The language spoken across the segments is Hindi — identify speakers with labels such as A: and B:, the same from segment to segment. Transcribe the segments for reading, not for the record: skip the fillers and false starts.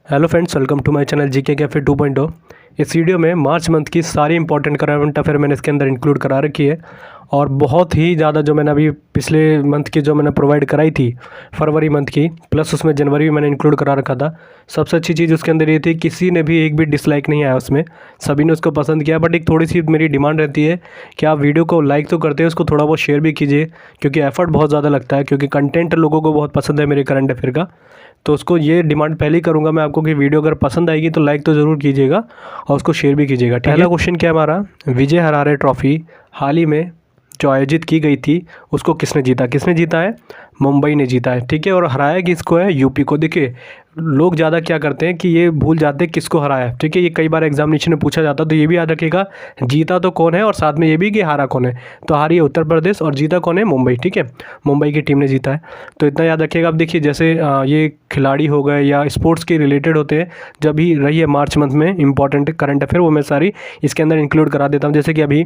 A: Hello friends, welcome to my channel GK cafe 2.0। इस वीडियो में मार्च मंथ की सारी इंपॉर्टेंट करंट अफेयर मैंने इसके अंदर इंक्लूड करा रखी है और बहुत ही ज़्यादा जो मैंने अभी पिछले मंथ की जो मैंने प्रोवाइड कराई थी फरवरी मंथ की, प्लस उसमें जनवरी भी मैंने इंक्लूड करा रखा था। सबसे अच्छी चीज़ उसके अंदर ये थी, किसी ने भी एक भी डिसलाइक नहीं आया उसमें, सभी ने उसको पसंद किया। बट एक थोड़ी सी मेरी डिमांड रहती है कि आप वीडियो को लाइक तो करते हैं, उसको थोड़ा बहुत शेयर भी कीजिए, क्योंकि एफर्ट बहुत ज़्यादा लगता है, क्योंकि कंटेंट लोगों को बहुत पसंद है मेरे करंट अफेयर का। तो उसको ये डिमांड पहले ही करूँगा मैं आपको कि वीडियो अगर पसंद आएगी तो लाइक तो ज़रूर कीजिएगा और उसको शेयर भी कीजिएगा। पहला क्वेश्चन क्या है हमारा, विजय हरारे ट्रॉफी हाल ही में जो आयोजित की गई थी उसको किसने जीता? किसने जीता है? मुंबई ने जीता है, ठीक है। और हराया किसको है? यूपी को। देखिए, लोग ज़्यादा क्या करते हैं कि ये भूल जाते हैं किसको हराया है, ठीक है। ये कई बार एग्जामिनेशन में पूछा जाता है, तो ये भी याद रखिएगा, जीता तो कौन है और साथ में ये भी कि हारा कौन है। तो हारी है उत्तर प्रदेश और जीता कौन है? मुंबई, ठीक है। मुंबई की टीम ने जीता है, तो इतना याद रखिएगा। अब देखिए, जैसे ये खिलाड़ी हो गए या स्पोर्ट्स के रिलेटेड होते हैं, जब भी रही है मार्च मंथ में इंपॉर्टेंट करंट अफेयर, वो मैं सारी इसके अंदर इंक्लूड करा देता हूँ। जैसे कि अभी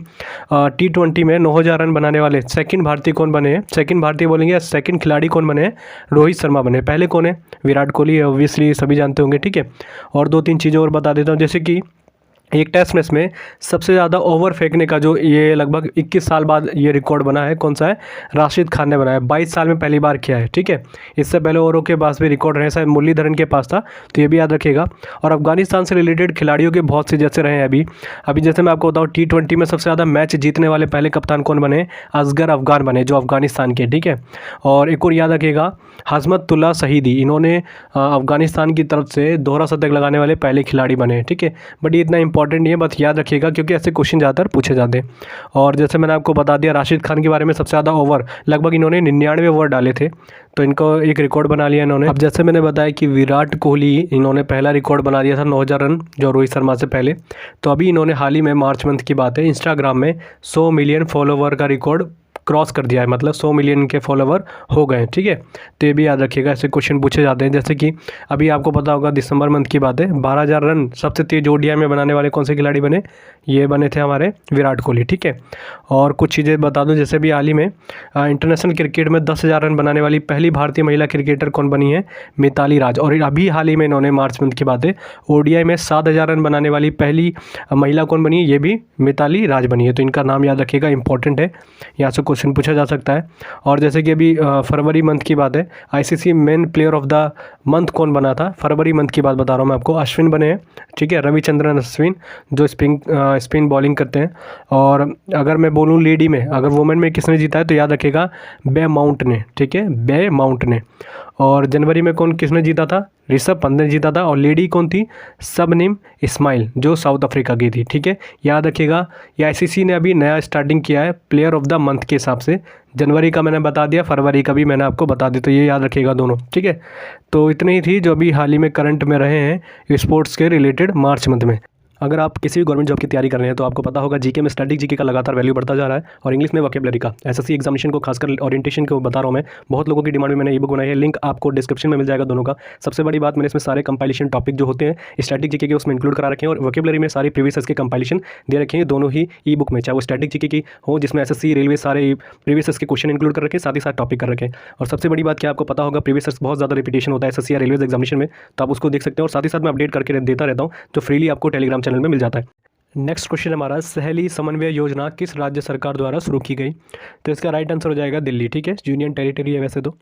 A: T20 में 9,000 रन बनाने वाले सेकंड भारतीय कौन बने हैं? सेकंड भारतीय बोलेंगे या सेकंड खिलाड़ी कौन बने हैं? रोहित शर्मा बने। पहले कौन है? विराट कोहली, ऑब्वियसली सभी जानते होंगे, ठीक है। और दो तीन चीज़ें और बता देता हूँ, जैसे कि एक टेस्ट मैच में सबसे ज़्यादा ओवर फेंकने का जो ये लगभग 21 साल बाद ये रिकॉर्ड बना है, कौन सा है? राशिद खान ने बनाया। 22 साल में पहली बार किया है, ठीक है। इससे पहले औरों के पास भी रिकॉर्ड रहे, शायद मुरलीधरन के पास था, तो ये भी याद रखिएगा। और अफगानिस्तान से रिलेटेड खिलाड़ियों के बहुत से जैसे रहे हैं अभी जैसे मैं आपको बताऊँ, T20 में सबसे ज़्यादा मैच जीतने वाले पहले कप्तान कौन बने? असगर अफगान बने, जो अफगानिस्तान के, ठीक है। और एक और याद रखिएगा, हजमतुल्ला शहीदी, इन्होंने अफगानिस्तान की तरफ से दोहरा शतक लगाने वाले पहले खिलाड़ी बने, ठीक है। बट ये इतना इंपॉर्टेंट नहीं है, बस याद रखिएगा, क्योंकि ऐसे क्वेश्चन ज़्यादातर पूछे जाते हैं। और जैसे मैंने आपको बता दिया राशिद खान के बारे में, सबसे ज़्यादा ओवर लगभग इन्होंने 99 ओवर डाले थे, तो इनको एक रिकॉर्ड बना लिया इन्होंने। अब जैसे मैंने बताया कि विराट कोहली, इन्होंने पहला रिकॉर्ड बना दिया था 9,000 रन, जो रोहित शर्मा से पहले। तो अभी इन्होंने हाल ही में मार्च मंथ की बात है, इंस्टाग्राम में 100 मिलियन फॉलोवर का रिकॉर्ड क्रॉस कर दिया है, मतलब 100 मिलियन के फॉलोवर हो गए, ठीक है। तो ये भी याद रखिएगा, ऐसे क्वेश्चन पूछे जाते हैं। जैसे कि अभी आपको पता होगा दिसंबर मंथ की बात है, 12,000 रन सबसे तेज ODI में बनाने वाले कौन से खिलाड़ी बने? ये बने थे हमारे विराट कोहली, ठीक है। और कुछ चीज़ें बता दूं, जैसे भी हाल ही में इंटरनेशनल क्रिकेट में 10,000 रन बनाने वाली पहली भारतीय महिला क्रिकेटर कौन बनी है? मिताली राज। और अभी हाल ही में इन्होंने मार्च मंथ की बात है, ODI में 7,000 रन बनाने वाली पहली महिला कौन बनी है? ये भी मिताली राज बनी है। तो इनका नाम याद रखिएगा, इंपॉर्टेंट है, यहाँ से क्वेश्चन पूछा जा सकता है। और जैसे कि अभी फरवरी मंथ की बात है, ICC main player of the month कौन बना था? फरवरी मंथ की बात बता रहा हूँ मैं आपको, अश्विन बने हैं, ठीक है। रविचंद्रन अश्विन, जो स्पिन बॉलिंग करते हैं। और अगर मैं बोलूँ लेडी में, अगर वुमेन में किसने जीता है, तो याद रखिएगा बे माउंट ने, ठीक है, बे माउंट ने। और जनवरी में कौन किसने जीता था? ऋषभ पंत ने जीता था। और लेडी कौन थी? शबनम इस्माइल, जो साउथ अफ्रीका की थी, ठीक है। याद रखिएगा, ये ICC ने अभी नया स्टार्टिंग किया है प्लेयर ऑफ द मंथ के हिसाब से। जनवरी का मैंने बता दिया, फरवरी का भी मैंने आपको बता दिया, तो ये याद रखिएगा दोनों, ठीक है। तो इतनी ही थी जो अभी हाल ही में करंट में रहे हैं स्पोर्ट्स के रिलेटेड मार्च मंथ में। अगर आप किसी भी गवर्नमेंट जॉब की तैयारी कर रहे हैं तो आपको पता होगा जीके में स्टैटिक जीके का लगातार वैल्यू बढ़ता जा रहा है, और इंग्लिश में वोकैबुलरी का। SSC एग्जामिनेशन को खासकर ओरिएंटेशन को बता रहा हूँ मैं, बहुत लोगों की डिमांड में मैंने ई बुक बनाई है, लिंक आपको डिस्क्रिप्शन में मिल जाएगा दोनों का। सबसे बड़ी बात, मैंने इसमें सारे कंपाइलेशन टॉपिक जो होते हैं स्टैटिक जीके के उसमें इंक्लूड करा रखे हैं, और वोकैबुलरी में सारी प्रीवियस ईयर्स के कंपाइलेशन दे रखे हैं दोनों ही ई बुक में, चाहे वो स्टैटिक जीके की हो जिसमें SSC रेलवे सारे प्रीवियस ईयर्स के क्वेश्चन इंक्लूड कर रखे हैं, साथ ही साथ टॉपिक कर रखे हैं। और सबसे बड़ी बात क्या आपको पता होगा, प्रीवियस ईयर्स बहुत ज़्यादा रिपीटेशन होता है SSC या रेलवे एग्जामिनेशन में, तो आप उसको देख सकते हैं। और साथ ही साथ मैं अपडेट करके देता रहता हूँ, जो फ्रीली आपको टेलीग्राम चैनल में मिल जाता है। नेक्स्ट क्वेश्चन हमारा, सहेली समन्वय योजना किस राज्य सरकार द्वारा शुरू की गई? तो इसका राइट आंसर हो जाएगा दिल्ली, ठीक है। यूनियन टेरिटरी है वैसे तो,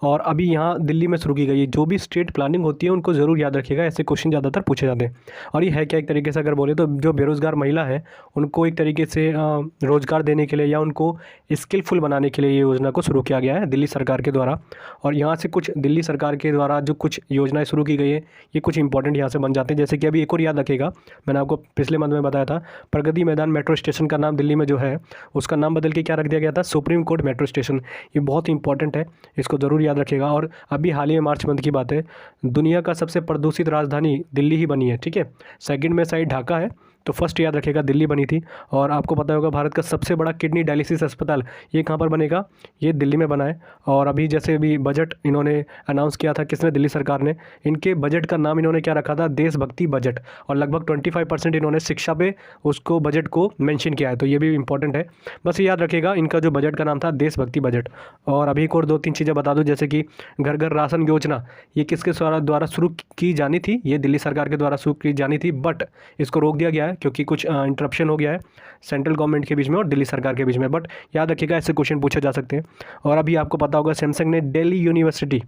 A: और अभी यहाँ दिल्ली में शुरू की गई है। जो भी स्टेट प्लानिंग होती है उनको ज़रूर याद रखिएगा, ऐसे क्वेश्चन ज़्यादातर पूछे जाते हैं। और ये है क्या, एक तरीके से अगर बोले तो जो बेरोज़गार महिला है उनको एक तरीके से रोज़गार देने के लिए या उनको स्किलफुल बनाने के लिए ये योजना को शुरू किया गया है दिल्ली सरकार के द्वारा। और यहाँ से कुछ दिल्ली सरकार के द्वारा जो कुछ योजनाएँ शुरू की गई है, ये कुछ इंपॉर्टेंट यहाँ से बन जाते हैं। जैसे कि अभी एक और याद रखिएगा, मैंने आपको पिछले मंथ में बताया था, प्रगति मैदान मेट्रो स्टेशन का नाम दिल्ली में जो है उसका नाम बदल के क्या रख दिया गया था? Supreme court metro station. ये बहुत इंपॉर्टेंट है, इसको ज़रूर याद रखिएगा। और अभी हाल ही में मार्च मंथ की बात है, दुनिया का सबसे प्रदूषित राजधानी दिल्ली ही बनी है, ठीक है। सेकंड में शायद ढाका है, तो फर्स्ट याद रखिएगा दिल्ली बनी थी। और आपको पता होगा भारत का सबसे बड़ा किडनी डायलिसिस अस्पताल ये कहाँ पर बनेगा? ये दिल्ली में बना है। और अभी जैसे भी बजट इन्होंने अनाउंस किया था, किसने? दिल्ली सरकार ने। इनके बजट का नाम इन्होंने क्या रखा था? देशभक्ति बजट। और लगभग 25% इन्होंने शिक्षा पे पे उसको बजट को मेंशन किया है, तो ये भी इंपॉर्टेंट है। बस याद रखिएगा इनका जो बजट का नाम था देशभक्ति बजट। और अभी एक और 2-3 चीज़ें बता दूं, जैसे कि घर घर राशन योजना, ये किसके द्वारा शुरू की जानी थी? ये दिल्ली सरकार के द्वारा शुरू की जानी थी, बट इसको रोक दिया गया है क्योंकि कुछ इंटरप्शन हो गया है सेंट्रल गवर्नमेंट के बीच में और दिल्ली सरकार के बीच में। बट याद रखिएगा ऐसे क्वेश्चन पूछे जा सकते हैं। और अभी आपको पता होगा सैमसंग ने दिल्ली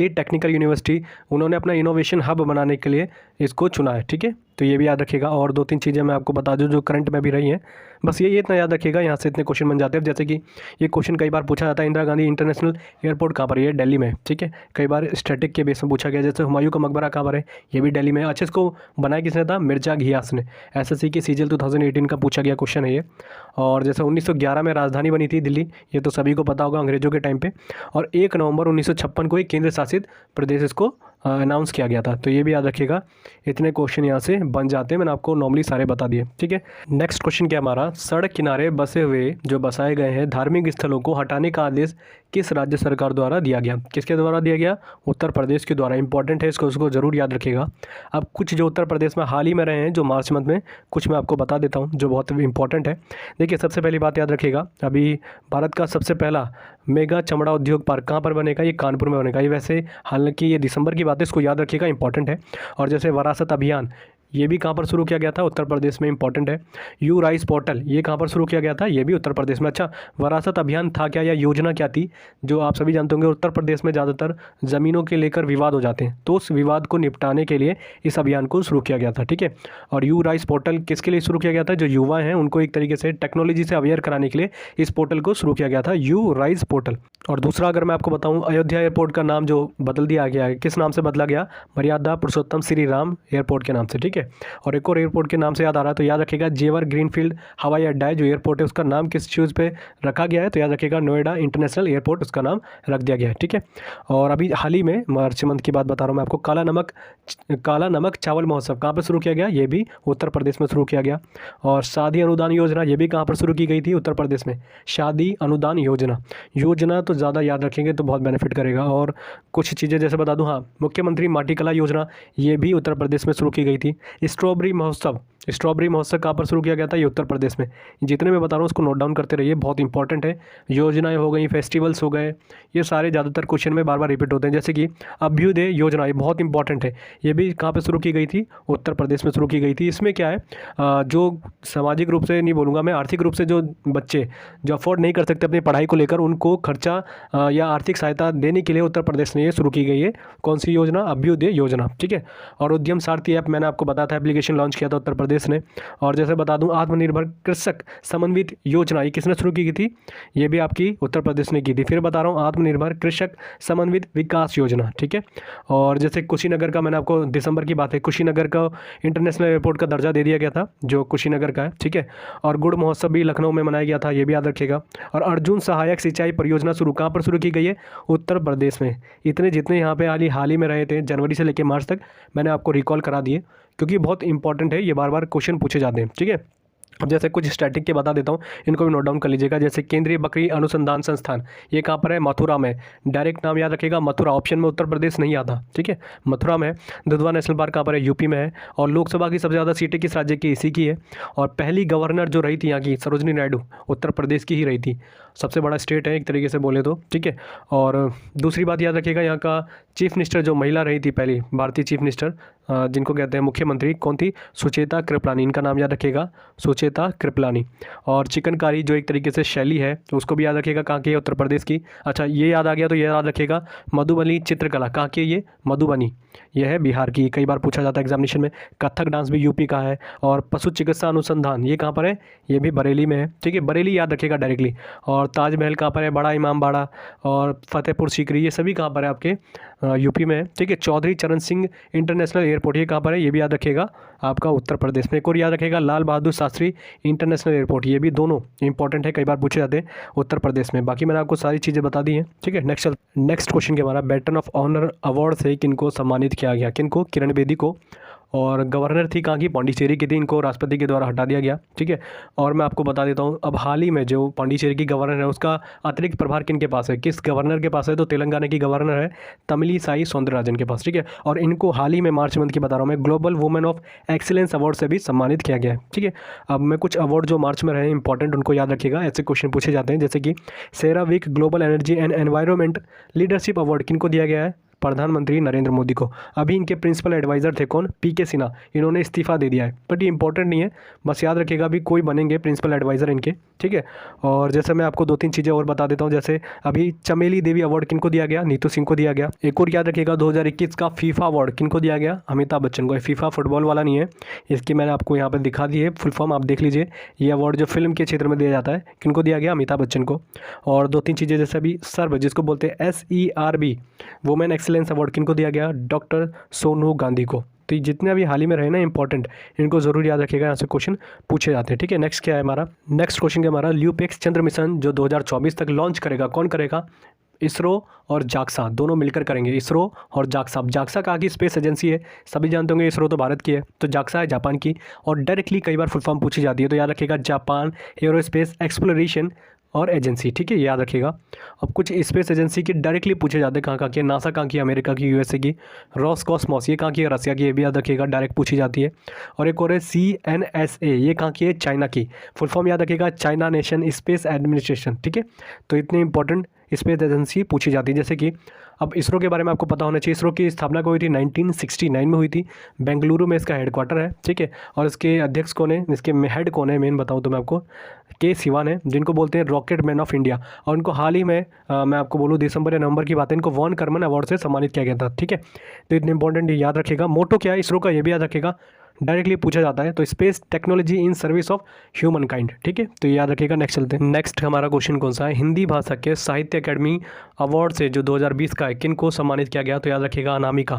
A: टेक्निकल यूनिवर्सिटी उन्होंने अपना इनोवेशन हब बनाने के लिए इसको चुना है, ठीक है। तो ये भी याद रखिएगा। और 2-3 चीज़ें मैं आपको बता दूं जो करंट में भी रही हैं, बस ये इतना याद रखिएगा, यहाँ से इतने क्वेश्चन बन जाते हैं। जैसे कि ये क्वेश्चन कई बार पूछा जाता है, इंदिरा गांधी इंटरनेशनल एयरपोर्ट कहाँ पर है? ये दिल्ली में, ठीक है। कई बार स्टैटिक के बेस में पूछा गया, जैसे हुमायूं का मकबरा कहाँ पर है? ये भी दिल्ली में। अच्छा, इसको बनाया किसने था? मिर्जा घियास ने। SSC के CGL 2018 का पूछा गया क्वेश्चन है ये। और जैसे 1911 में राजधानी बनी थी दिल्ली, ये तो सभी को पता होगा अंग्रेजों के टाइम पे। और 1 नवंबर 1956 को एक केंद्र शासित प्रदेश इसको अनाउंस किया गया था। तो ये भी याद रखिएगा, इतने क्वेश्चन यहाँ से बन जाते हैं। मैंने आपको नॉर्मली सारे बता दिए, ठीक है। नेक्स्ट क्वेश्चन क्या हमारा, सड़क किनारे बसे हुए जो बसाए गए हैं धार्मिक स्थलों को हटाने का आदेश किस राज्य सरकार द्वारा दिया गया? किसके द्वारा दिया गया? उत्तर प्रदेश के द्वारा। इंपॉर्टेंट है, उसको जरूर याद रखिएगा। अब कुछ जो उत्तर प्रदेश में हाल ही में रहे हैं जो मार्च मंथ में, कुछ मैं आपको बता देता हूँ जो बहुत इंपॉर्टेंट है। देखिए, सबसे पहली बात याद रखिएगा, अभी भारत का सबसे पहला मेगा चमड़ा उद्योग पार्क कहाँ पर बनेगा? ये कानपुर में बनेगा। ये वैसे हालांकि ये दिसंबर की बात है, इसको याद रखिएगा, इंपॉर्टेंट है। और जैसे विरासत अभियान, ये भी कहाँ पर शुरू किया गया था? उत्तर प्रदेश में, इंपॉर्टेंट है। यू राइस पोर्टल, ये कहाँ पर शुरू किया गया था? ये भी उत्तर प्रदेश में। अच्छा, विरासत अभियान था क्या या योजना क्या थी? जो आप सभी जानते होंगे, उत्तर प्रदेश में ज़्यादातर ज़मीनों के लेकर विवाद हो जाते हैं, तो उस विवाद को निपटाने के लिए इस अभियान को शुरू किया गया था, ठीक है। और यू राइस पोर्टल किसके लिए शुरू किया गया था? जो युवा हैं उनको एक तरीके से टेक्नोलॉजी से अवेयर कराने के लिए इस पोर्टल को शुरू किया गया था, यू राइस पोर्टल। और दूसरा अगर मैं आपको बताऊं, अयोध्या एयरपोर्ट का नाम जो बदल दिया गया है, किस नाम से बदला गया? मर्यादा पुरुषोत्तम श्री राम एयरपोर्ट के नाम से, ठीक है। और एक और एयरपोर्ट के नाम से याद आ रहा है, तो याद रखिएगा जेवर ग्रीनफील्ड हवाई अड्डा है जो एयरपोर्ट है, उसका नाम किस चीज़ पे रखा गया है? तो याद रखिएगा नोएडा इंटरनेशनल एयरपोर्ट उसका नाम रख दिया गया है, ठीक है। और अभी हाल ही में मार्च मंथ की बात बता रहा हूँ मैं आपको, काला नमक चावल महोत्सव कहाँ पर शुरू किया गया? ये भी उत्तर प्रदेश में शुरू किया गया। और शादी अनुदान योजना, ये भी कहाँ पर शुरू की गई थी? उत्तर प्रदेश में। शादी अनुदान योजना तो ज़्यादा याद रखेंगे तो बहुत बेनिफिट करेगा। और कुछ चीज़ें जैसे बता दूं, हाँ, मुख्यमंत्री माटी कला योजना, ये भी उत्तर प्रदेश में शुरू की गई थी। स्ट्रॉबेरी महोत्सव कहाँ पर शुरू किया गया था? ये उत्तर प्रदेश में। जितने मैं बता रहा हूँ उसको नोट डाउन करते रहिए, बहुत इंपॉर्टेंट है। योजनाएं हो गई, फेस्टिवल्स हो गए, ये सारे ज़्यादातर क्वेश्चन में बार बार रिपीट होते हैं। जैसे कि अभ्युदय योजना, ये बहुत इंपॉर्टेंट है, ये भी कहाँ पर शुरू की गई थी? उत्तर प्रदेश में शुरू की गई थी। इसमें क्या है, जो सामाजिक रूप से नहीं बोलूँगा मैं, आर्थिक रूप से जो बच्चे जो अफोर्ड नहीं कर सकते अपनी पढ़ाई को लेकर, उनको खर्चा या आर्थिक सहायता देने के लिए उत्तर प्रदेश में ये शुरू की गई है। कौन सी योजना? अभ्युदय योजना, ठीक है। और उद्यम सारथी ऐप मैंने आपको बताया था, एप्लीकेशन लॉन्च किया था उत्तर प्रदेश ने। और जैसे बता दूं, आत्मनिर्भर कृषक समन्वित योजना, ये किसने शुरू की थी? ये भी आपकी उत्तर प्रदेश ने की थी। फिर बता रहा हूँ, आत्मनिर्भर कृषक समन्वित विकास योजना, ठीक है। और जैसे कुशीनगर का, मैंने आपको दिसंबर की बात है, कुशीनगर का इंटरनेशनल एयरपोर्ट का दर्जा दे दिया गया था जो कुशीनगर का है, ठीक है। और गुड़ महोत्सव भी लखनऊ में मनाया गया था, ये भी याद रखिएगा। और अर्जुन सहायक सिंचाई परियोजना शुरू कहाँ पर शुरू की गई है? उत्तर प्रदेश में। इतने जितने यहाँ पे हाल ही में रहे थे जनवरी से लेकर मार्च तक, मैंने आपको रिकॉल करा दिए क्योंकि बहुत इंपॉर्टेंट है, ये बार बार क्वेश्चन पूछे जाते हैं, ठीक है। अब जैसे कुछ स्टैटिक के बता देता हूँ, इनको भी नोट डाउन कर लीजिएगा। जैसे केंद्रीय बकरी अनुसंधान संस्थान, ये कहाँ पर है? मथुरा में। डायरेक्ट नाम याद रखिएगा, मथुरा। ऑप्शन में उत्तर प्रदेश नहीं आता, ठीक है, मथुरा में है। दुधवा नेशनल पार्क कहाँ पर है? यूपी में है। और लोकसभा की सबसे ज़्यादा सीटें किस राज्य की? इसी की है। और पहली गवर्नर जो रही थी यहाँ की, सरोजनी नायडू, उत्तर प्रदेश की ही रही थी। सबसे बड़ा स्टेट है एक तरीके से बोले तो, ठीक है। और दूसरी बात याद रखिएगा, यहाँ का चीफ मिनिस्टर जो महिला रही थी पहली भारतीय चीफ मिनिस्टर, जिनको कहते हैं मुख्यमंत्री, कौन थी? सुचेता कृपलानी। इनका नाम याद रखिएगा, सुचेता कृपलानी। और चिकनकारी जो एक तरीके से शैली है, उसको भी याद रखिएगा, कहाँ की है? उत्तर प्रदेश की। अच्छा, ये याद आ गया तो ये याद रखिएगा, मधुबनी चित्रकला कहाँ की है? ये मधुबनी, यह है बिहार की। कई बार पूछा जाता है एग्जामिनेशन में। कथक डांस भी यूपी का है। और पशु चिकित्सा अनुसंधान, ये कहाँ पर है? ये भी बरेली में है, ठीक है, बरेली याद रखिएगा डायरेक्टली। और ताजमहल कहाँ पर है? बड़ा इमाम बाड़ा। और फतेहपुर सीकरी, ये सभी कहाँ पर है? आपके यूपी में है, ठीक है। चौधरी चरण सिंह इंटरनेशनल एयरपोर्ट, ये कहाँ पर है? ये भी याद रखिएगा, आपका उत्तर प्रदेश में। एक और याद रखिएगा, लाल बहादुर शास्त्री इंटरनेशनल एयरपोर्ट, ये भी दोनों इंपॉर्टेंट है, कई बार पूछे जाते हैं उत्तर प्रदेश में। बाकी मैंने आपको सारी चीज़ें बता दी हैं, ठीक है। नेक्स्ट क्वेश्चन के हमारा, बैटन ऑफ ऑनर अवार्ड से किनको सम्मानित किया गया? किनको? किरण बेदी को। और गवर्नर थी कहाँ की, पांडिचेरी की थी, इनको राष्ट्रपति के द्वारा हटा दिया गया। ठीक है, और मैं आपको बता देता हूँ अब हाल ही में जो पांडिचेरी की गवर्नर है उसका अतिरिक्त प्रभार किन के पास है, किस गवर्नर के पास है, तो तेलंगाना की गवर्नर है तमिलिसाई सौंदरराजन के पास। ठीक है, और इनको हाल ही में मार्च मंथ की बता रहा हूँ मैं, global women of excellence award से भी सम्मानित किया गया है। ठीक है, अब मैं कुछ अवार्ड जो मार्च में रहे इंपॉर्टेंट उनको याद रखिएगा, ऐसे क्वेश्चन पूछे जाते हैं। जैसे कि CERAWeek global energy and environment leadership award किनको दिया गया है, प्रधानमंत्री नरेंद्र मोदी को। अभी इनके प्रिंसिपल एडवाइज़र थे कौन, पीके सिन्हा, इन्होंने इस्तीफा दे दिया है, बट ये इंपॉर्टेंट नहीं है, बस याद रखिएगा अभी कोई बनेंगे प्रिंसिपल एडवाइज़र इनके। ठीक है, और जैसे मैं आपको 2-3 चीज़ें और बता देता हूँ, जैसे अभी चमेली देवी अवार्ड किनको दिया गया, नीतू सिंह को दिया गया। एक और याद रखिएगा 2021 का फीफा अवार्ड किनको दिया गया, अमिताभ बच्चन को। फीफा फुटबॉल वाला नहीं है, इसकी मैंने आपको यहाँ पर दिखा दी है फुल फॉर्म, आप देख लीजिए। ये अवार्ड जो फिल्म के क्षेत्र में दिया जाता है किनको दिया गया, अमिताभ बच्चन को। और 2-3 चीज़ें जैसे अभी सर्व जिसको बोलते हैं SERB वुमेन एक्सीलेंस अवार्ड किनको दिया गया, डॉक्टर सोनू गांधी को। तो ये जितने अभी हाल ही में रहे ना इंपॉर्टेंट, इनको जरूर याद रखिएगा, यहाँ से क्वेश्चन पूछे जाते हैं। ठीक है, नेक्स्ट क्या है हमारा, नेक्स्ट क्वेश्चन क्या हमारा, ल्यूपेक्स चंद्र मिशन जो 2024 तक लॉन्च करेगा, कौन करेगा, इसरो और जाक्सा दोनों मिलकर करेंगे। इसरो और जाक्सा, जाक्सा कहाँ की स्पेस एजेंसी है, सभी जानते होंगे, इसरो तो भारत की है, तो जाक्सा है जापान की। और डायरेक्टली कई बार फुल फॉर्म पूछी जाती है, तो याद रखिएगा जापान एरोस्पेस एक्सप्लोरेशन और एजेंसी। ठीक है, याद रखिएगा। अब कुछ स्पेस एजेंसी की डायरेक्टली पूछे जाते हैं, कहाँ की है, नासा कहाँ की, अमेरिका की, USA की। रॉसकॉस्मॉस ये कहाँ की है, रसिया की, ये भी याद रखिएगा, डायरेक्ट पूछी जाती है। और एक और है CNSA, ये कहाँ की है, चाइना की। फुल फॉर्म याद रखिएगा, चाइना नेशन स्पेस एडमिनिस्ट्रेशन। ठीक है, तो इतने इंपॉर्टेंट स्पेस एजेंसी पूछी जाती है। जैसे कि अब इसरो के बारे में आपको पता होना चाहिए, इसरो की स्थापना को हुई थी 1969 में हुई थी, बेंगलुरु में इसका हेडक्वार्टर है। ठीक है, और इसके अध्यक्ष कौन है, इसके हेड कौन है, मेन बताऊँ तो मैं आपको, के सिवान है, जिनको बोलते हैं रॉकेट मैन ऑफ इंडिया। और उनको हाल ही में मैं आपको बोलूँ दिसंबर या नवंबर की बात है, इनको वॉन करमन अवार्ड से सम्मानित किया गया था। ठीक है, तो इतने इंपॉर्टेंट याद रखिएगा। मोटो क्या है इसरो का, ये भी याद रखिएगा, डायरेक्टली पूछा जाता है, तो space technology in service of human kind. ठीक है, तो याद रखिएगा। नेक्स्ट चलते हैं। नेक्स्ट हमारा क्वेश्चन कौन सा है, हिंदी भाषा के साहित्य अकेडमी अवार्ड से जो 2020 का है किन को सम्मानित किया गया, तो याद रखिएगा अनामिका,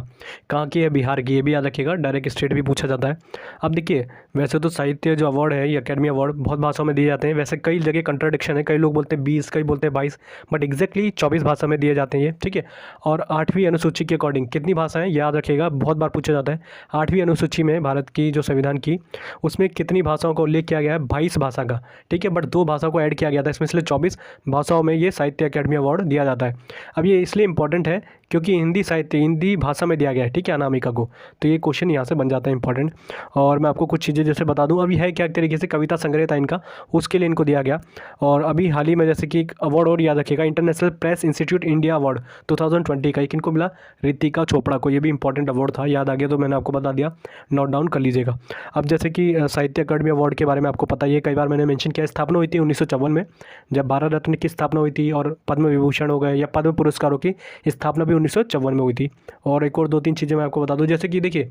A: कहाँ की है, बिहार की, ये भी याद रखिएगा, डायरेक्ट स्टेट भी पूछा जाता है। अब देखिए वैसे तो साहित्य जो अवार्ड है, ये अकेडमी अवार्ड बहुत भाषाओं में दिए जाते हैं, वैसे कई जगह कंट्राडिक्शन है, कई लोग बोलते हैं 20, कई बोलते हैं 22, बट एग्जैक्टली 24 भाषा में दिए जाते हैं ये। ठीक है, और 8वीं अनुसूची के अकॉर्डिंग कितनी भाषाएं, याद रखिएगा, बहुत बार पूछा जाता है। 8वीं अनुसूची में भारत की जो संविधान की, उसमें कितनी भाषाओं का उल्लेख किया गया है, 22 भाषा का। ठीक है, बट 2 भाषा को ऐड किया गया था इसमें, इसलिए 24 भाषाओं में ये साहित्य अकेडमी अवार्ड दिया जाता है। अब ये इसलिए इंपॉर्टेंट है क्योंकि हिंदी साहित्य हिंदी भाषा में दिया गया है। ठीक है, अनामिका को, तो ये क्वेश्चन यहाँ से बन जाता है इंपॉर्टेंट। और मैं आपको कुछ चीज़ें जैसे बता दूँ, अभी है क्या तरीके से कविता संग्रह था इनका, उसके लिए इनको दिया गया। और अभी हाल ही में जैसे कि एक अवार्ड और याद रखिएगा, international press institute India award 2020 का, किनको मिला, रितिका चोपड़ा को। ये भी इंपॉर्टेंट अवार्ड था, याद आ गया तो मैंने आपको बता दिया, नोट डाउन कर लीजिएगा। अब जैसे कि साहित्य अकादमी अवार्ड के बारे में आपको पता ही है, कई बार मैंने मेंशन किया, स्थापना हुई थी 1954 में, जब भारत रत्न की स्थापना हुई थी, और पद्म विभूषण हो गए या पद्म पुरस्कारों की स्थापना भी 1954 में हुई थी। और एक और 2-3 चीज़ें मैं आपको बता दूं, जैसे कि देखिए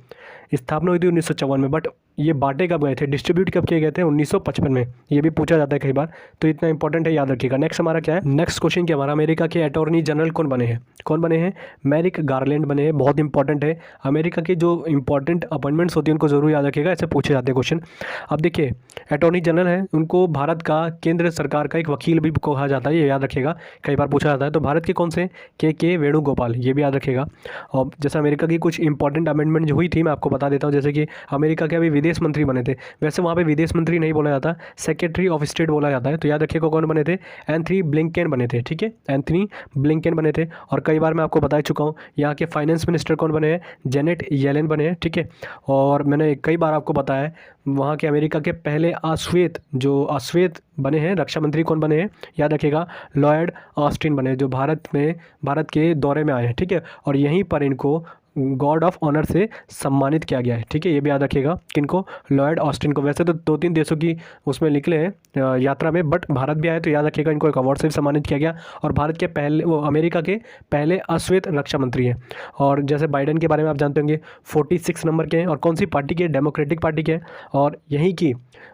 A: स्थापना हुई थी 1954 में, बट ये बांटे कब गए थे, डिस्ट्रीब्यूट कब किए गए थे, 1955 में। ये भी पूछा जाता है कई बार, तो इतना इंपॉर्टेंट है, याद रखिएगा। नेक्स्ट हमारा क्या है, नेक्स्ट क्वेश्चन क्या हमारा, अमेरिका के अटॉर्नी जनरल कौन बने हैं, कौन बने हैं, मैरिक गारलैंड बने हैं, बहुत इंपॉर्टेंट है। अमेरिका की जो इंपॉर्टेंट अपॉइंटमेंट्स होती है उनको जरूर याद रखिएगा, ऐसे पूछे जाते हैं क्वेश्चन। अब देखिए अटॉर्नी जनरल है, उनको भारत का केंद्र सरकार का एक वकील भी कहा जाता है, ये याद रखिएगा, कई बार पूछा जाता है। तो भारत के कौन से, के वेणुगोपाल, ये भी याद रखिएगा। और जैसे अमेरिका की कुछ इंपॉर्टेंट अमेंडमेंट जो हुई थी मैं आपको बता देता हूँ, जैसे कि अमेरिका के अभी विदेश मंत्री बने थे, वैसे वहाँ पे विदेश मंत्री नहीं बोला जाता, सेक्रेटरी ऑफ स्टेट बोला जाता है। तो याद रखिएगा कौन बने थे, एंथनी ब्लिंकेन बने थे। ठीक है, एंथनी ब्लिंकेन बने थे। और कई बार मैं आपको बता चुका हूँ, यहाँ के फाइनेंस मिनिस्टर कौन बने हैं, जेनेट येलेन बने हैं। ठीक है, और मैंने कई बार आपको बताया है, वहाँ के अमेरिका के पहले अश्वेत बने हैं रक्षा मंत्री कौन बने हैं, याद रखिएगा, लॉयड ऑस्टिन बने, जो भारत के दौरे में आए हैं। ठीक है, और यहीं पर इनको गॉड ऑफ ऑनर से सम्मानित किया गया है। ठीक है, ये भी याद रखिएगा, किनको, लॉयड ऑस्टिन को। वैसे तो 2-3 देशों की उसमें निकले हैं यात्रा में, बट भारत भी आए, तो याद रखिएगा इनको एक अवार्ड से भी सम्मानित किया गया। और भारत के पहले, वो अमेरिका के पहले अश्वेत रक्षा मंत्री हैं। और जैसे बाइडेन के बारे में आप जानते होंगे, 46 नंबर के हैं, और कौन सी पार्टी के, डेमोक्रेटिक पार्टी के हैं। और यहीं की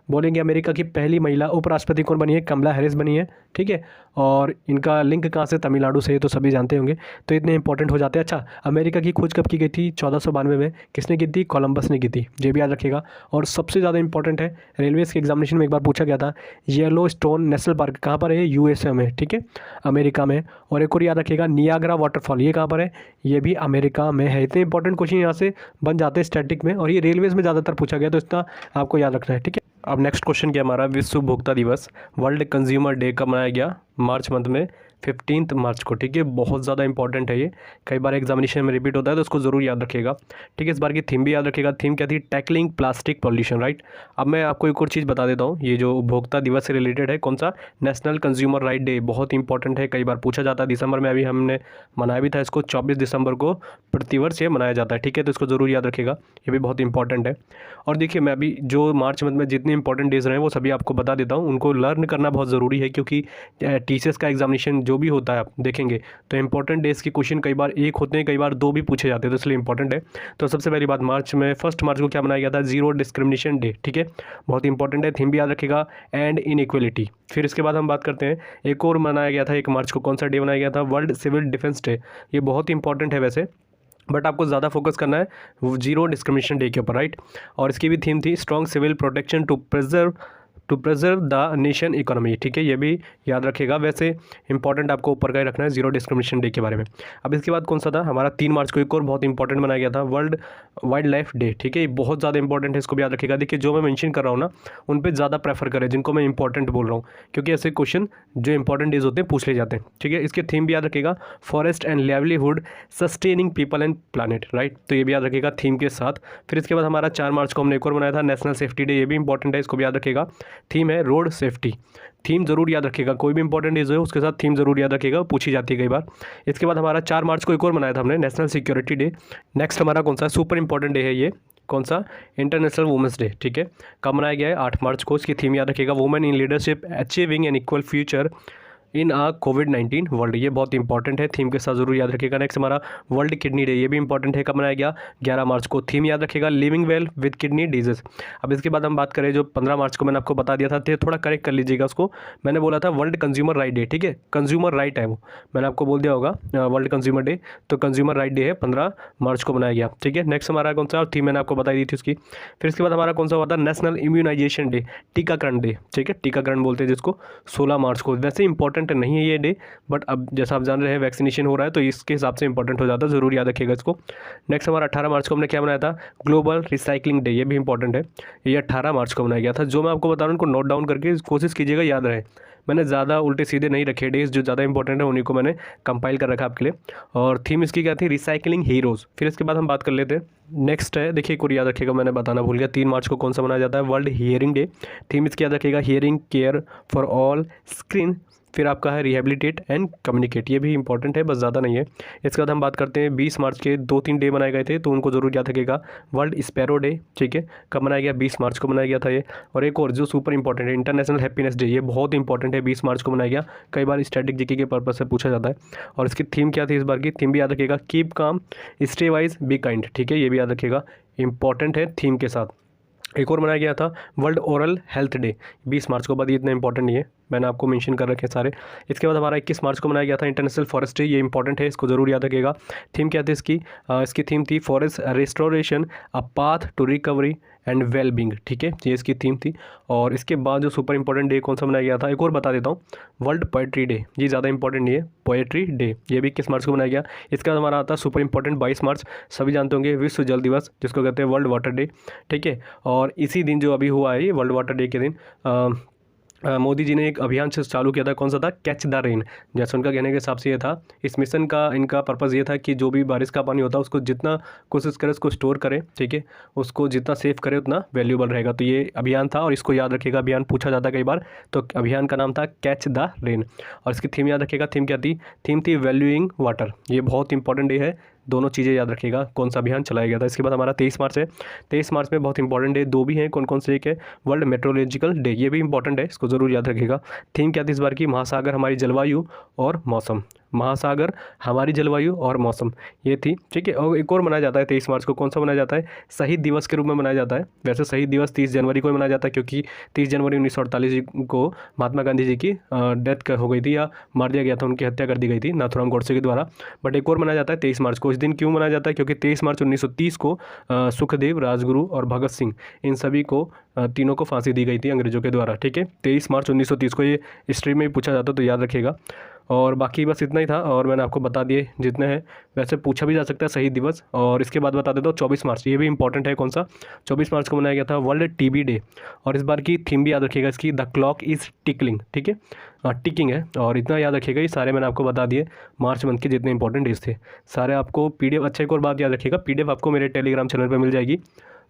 A: बोलेंगे अमेरिका की पहली महिला उपराष्ट्रपति कौन बनी है, कमला हैरिस बनी है, ठीक है। और इनका लिंक कहाँ से, तमिलनाडु से, तो सभी जानते होंगे। तो इतने इंपॉर्टेंट हो जाते हैं। अच्छा, अमेरिका की खोज कब की गई थी, 1492 में। किसने की थी, कोलंबस ने की थी, ये भी याद रखिएगा। और सबसे ज़्यादा इंपॉर्टेंट है, रेलवेज़ के एग्जामिनेशन में एक बार पूछा गया था, येलो स्टोन नेशनल पार्क कहाँ पर है, यूएसए में, ठीक है, अमेरिका में। और एक और याद रखिएगा, नियाग्रा वाटरफॉल, ये कहाँ पर है, ये भी अमेरिका में है। इतने इंपॉर्टेंट क्वेश्चन यहाँ से बन जाते हैं स्टैटिक में, और ये रेलवेज़ में ज़्यादातर पूछा गया, तो इसका आपको याद रखना है, ठीक है। अब नेक्स्ट क्वेश्चन क्या हमारा, विश्व उपभोक्ता दिवस, वर्ल्ड कंज्यूमर डे कब मनाया गया, मार्च मंथ में 15 मार्च को, ठीक है। बहुत ज़्यादा इंपॉर्टेंट है ये, कई बार एग्जामिनेशन में रिपीट होता है, तो उसको ज़रूर याद रखिएगा, ठीक है। इस बार की थीम भी याद रखिएगा। थीम क्या थी, टैकलिंग प्लास्टिक पॉल्यूशन, राइट। अब मैं आपको एक और चीज़ बता देता हूँ, ये जो उपभोक्ता दिवस से रिलेटेड है, कौन सा, नेशनल कंज्यूमर राइट डे, बहुत इंपॉर्टेंट है, कई बार पूछा जाता है। दिसंबर में अभी हमने मनाया भी था इसको, 24 दिसंबर को प्रतिवर्ष ये मनाया जाता है, ठीक है। तो इसको ज़रूर याद रखिएगा, ये भी बहुत इंपॉर्टेंट है। और देखिए, मैं अभी जो मार्च मंथ में जितने इंपॉर्टेंट डेज रहे हैं वो सभी आपको बता देता हूँ, उनको लर्न करना बहुत ज़रूरी है, क्योंकि टीसीएस का एग्जामिनेशन जो भी होता है आप देखेंगे तो इंपॉर्टेंट डेज के क्वेश्चन कई बार एक होते हैं, कई बार दो भी पूछे जाते हैं, तो इसलिए इंपॉर्टेंट है। तो सबसे पहली बात, मार्च में 1 मार्च को क्या मनाया गया था, जीरो डिस्क्रिमिनेशन डे, ठीक है, बहुत इंपॉर्टेंट है। थीम भी याद रखिएगा, एंड इनइक्वलिटी। फिर इसके बाद हम बात करते हैं, एक और मनाया गया था 1 मार्च को, कौन सा डे मनाया गया था, वर्ल्ड सिविल डिफेंस डे। ये बहुत इंपॉर्टेंट है वैसे, बट आपको ज़्यादा फोकस करना है जीरो डिस्क्रिमिनेशन डे के ऊपर, राइट। और इसकी भी थीम थी, strong civil protection to preserve the nation economy, ठीक है, ये भी याद रखिएगा। वैसे इंपॉर्टेंट आपको ऊपर का ही रखना है जीरो डिस्क्रिमिनेशन डे के बारे में। अब इसके बाद कौन सा था हमारा, 3 मार्च को एक और बहुत इंपॉर्टेंट बनाया गया था, वर्ल्ड वाइल्ड लाइफ डे, ठीक है। ये बहुत ज़्यादा इंपॉर्टेंट है, इसको भी याद रखिएगा। देखिए, जो मैं मेंशन कर रहा हूँ ना, उन पर ज़्यादा प्रेफर करें, जिनको मैं इंपॉर्टेंट बोल रहा हूँ, क्योंकि ऐसे क्वेश्चन जो इंपॉर्टेंट डेज होते हैं पूछ ले जाते हैं, ठीक है। इसके थीम भी याद रखिएगा, forest and livelihood sustaining people and planet, right. तो ये भी याद रखिएगा थीम के साथ। फिर इसके बाद हमारा 4 मार्च को हमने एक और बनाया था, नेशनल सेफ्टी डे, ये भी इंपॉर्टेंट है, इसको भी याद रखिएगा। थीम है रोड सेफ्टी, थीम जरूर याद रखिएगा, कोई भी इंपॉर्टेंट डेज हो उसके साथ थीम जरूर याद रखिएगा, पूछी जाती है कई बार। इसके बाद हमारा 4 मार्च को एक और मनाया था हमने, नेशनल सिक्योरिटी डे। नेक्स्ट हमारा कौन सा, सुपर इंपॉर्टेंट डे है ये, कौन सा, इंटरनेशनल वुमेंस डे, ठीक है। कब मनाया गया है, 8 मार्च को। इसकी थीम याद रखिएगा, women in leadership achieving an equal future in कोविड-19 वर्ल्ड, ये बहुत इंपॉर्टेंट है, थीम के साथ जरूर याद रखिएगा। नेक्स्ट हमारा वर्ल्ड किडनी डे, ये भी इंपॉर्टेंट है, कब मनाया गया, 11 मार्च को। थीम याद रखिएगा, living well with kidney disease. अब इसके बाद हम बात करें, जो 15 मार्च को मैंने आपको बता दिया था, तो थोड़ा करेक्ट कर लीजिएगा उसको, मैंने बोला था वर्ल्ड कंज्यूमर राइट डे, ठीक है, कंज्यूमर राइट है वो, मैंने आपको बोल दिया होगा वर्ल्ड कंज्यूमर डे, तो कंज्यूमर राइट डे है, 15 मार्च को बनाया गया, ठीक है। नेक्स्ट हमारा कौन सा, थीम मैंने आपको बताई दी थी उसकी। फिर इसके बाद हमारा कौन सा हुआ था, नेशनल इम्यूनाइजेशन डे, टीकाकरण डे, ठीक है, टीकाकरण बोलते हैं जिसको, 16 मार्च को। वैसे इंपॉर्टेंट नहीं है ये डे, बट अब जैसा आप जान रहे हैं वैक्सीनेशन हो रहा है, तो इसके हिसाब से इंपॉर्टेंट हो जाता है, जरूर याद रखिएगा इसको। नेक्स्ट हमारा 18 मार्च को हमने क्या बनाया था, ग्लोबल रिसाइकलिंग डे, ये भी इंपॉर्टेंट है, ये 18 मार्च को बनाया गया था। जो मैं आपको बता रहा हूँ उनको नोट डाउन करके कोशिश कीजिएगा याद रहे, मैंने ज़्यादा उल्टे सीधे नहीं रखे डेज, जो ज़्यादा इंपॉर्टेंट है उन्हीं को मैंने कंपाइल कर रखा आपके लिए। और थीम इसकी क्या थी, रिसाइकलिंग हीरोज़। फिर इसके बाद हम बात कर लेते हैं, नेक्स्ट है, देखिए एक और याद रखिएगा, मैंने बताना भूल गया, 3 मार्च को कौन सा मनाया जाता है, वर्ल्ड हियरिंग डे। थीम इसकी याद रखिएगा, hearing care for all screen. फिर आपका है रिहेबिलिटेट एंड कम्युनिकेट, ये भी इंपॉर्टेंट है, बस ज़्यादा नहीं है। इसके बाद हम बात करते हैं 20 मार्च के 2-3 डे बनाए गए थे, तो उनको जरूर याद रखिएगा, वर्ल्ड स्पैरो डे, ठीक है, कब मनाया गया, 20 मार्च को मनाया गया था ये। और एक और जो सुपर इंपॉर्टेंट है, इंटरनेशनल हैप्पीनेस डे, ये बहुत इंपॉर्टेंट है, 20 मार्च को मनाया गया, कई बार स्टैटिक जीके के पर्पज से पूछा जाता है। और इसकी थीम क्या थी इस बार की, थीम भी याद रखिएगा, keep calm stay wise be kind, ठीक है, ये भी याद रखिएगा, इंपॉर्टेंट है थीम के साथ। एक और मनाया गया था वर्ल्ड ओरल हेल्थ डे, 20 मार्च को, बाद ये इतना इंपॉर्टेंट नहीं है, मैंने आपको मेंशन कर रखे हैं सारे। इसके बाद हमारा 21 मार्च को मनाया गया था इंटरनेशनल फॉरेस्ट डे, ये इंपॉर्टेंट है, इसको जरूर याद रखिएगा। थीम क्या थी इसकी, इसकी थीम थी forest restoration a path to recovery and well being, ठीक है, ये इसकी थीम थी। और इसके बाद जो सुपर इंपॉर्टेंट डे कौन सा मनाया गया था, एक और बता देता हूँ, वर्ल्ड पोएट्री डे, ये ज़्यादा इंपॉर्टेंट नहीं है, पोएट्री डे, ये भी 21 मार्च को मनाया गया। इसके बाद हमारा आता है सुपर इंपॉर्टेंट 22 मार्च, सभी जानते होंगे, विश्व जल दिवस, जिसको कहते हैं वर्ल्ड वाटर डे, ठीक है। और इसी दिन जो अभी हुआ है, ये वर्ल्ड वाटर डे के दिन मोदी जी ने एक अभियान से चालू किया था, कौन सा था, कैच द रेन। जैसे उनका कहने के हिसाब से ये था, इस मिशन का इनका पर्पज़ ये था कि जो भी बारिश का पानी होता है उसको जितना कोशिश करे उसको स्टोर करें, ठीक है, उसको जितना सेव करे उतना वैल्यूबल रहेगा। तो ये अभियान था, और इसको याद रखिएगा, अभियान पूछा जाता है कई बार, तो अभियान का नाम था कैच द रेन। और इसकी थीम याद रखिएगा, थीम क्या थी, थीम थी वैल्यूइंग वाटर, ये बहुत इंपॉर्टेंट डे है, दोनों चीज़ें याद रखिएगा, कौन सा अभियान चलाया गया था। इसके बाद हमारा 23 मार्च है, 23 मार्च में बहुत इंपॉर्टेंट डे दो भी हैं, कौन कौन से, एक है वर्ल्ड मेट्रोलॉजिकल डे, ये भी इंपॉर्टेंट है, इसको जरूर याद रखिएगा। थीम क्या थी इस बार की, महासागर, हमारी जलवायु और मौसम। महासागर, हमारी जलवायु और मौसम, ये थी। ठीक है, और एक और मनाया जाता है 23 मार्च को, कौन सा मनाया जाता है? शहीद दिवस के रूप में मनाया जाता है। वैसे शहीद दिवस 30 जनवरी को मनाया जाता है, क्योंकि 30 जनवरी 1948 को महात्मा गांधी जी की डेथ हो गई थी, या मार दिया गया था, उनकी हत्या कर दी गई थी नाथुराम गोडसे के द्वारा। बट एक और मनाया जाता है 23 मार्च को। इस दिन क्यों मनाया जाता है? क्योंकि 23 मार्च 1930 को सुखदेव, राजगुरु और भगत सिंह, इन सभी को तीनों को फांसी दी गई थी अंग्रेजों के द्वारा। ठीक है, 23 मार्च 1930 को, ये हिस्ट्री में पूछा जाता तो याद रखिएगा। और बाकी बस इतना ही था, और मैंने आपको बता दिए जितने हैं। वैसे पूछा भी जा सकता है शहीद दिवस। और इसके बाद बता देता हूँ 24 मार्च, ये भी इंपॉर्टेंट है। कौन सा? 24 मार्च को मनाया गया था वर्ल्ड टीबी डे। और इस बार की थीम भी याद रखिएगा इसकी, द क्लॉक इज़ टिकलिंग। ठीक है, टिकिंग है। और इतना याद रखिएगा, ये सारे मैंने आपको बता दिए मार्च मंथ के जितने इंपॉर्टेंट डेज थे सारे आपको PDF। अच्छा, एक और बात याद रखिएगा, PDF आपको मेरे टेलीग्राम चैनल पर मिल जाएगी,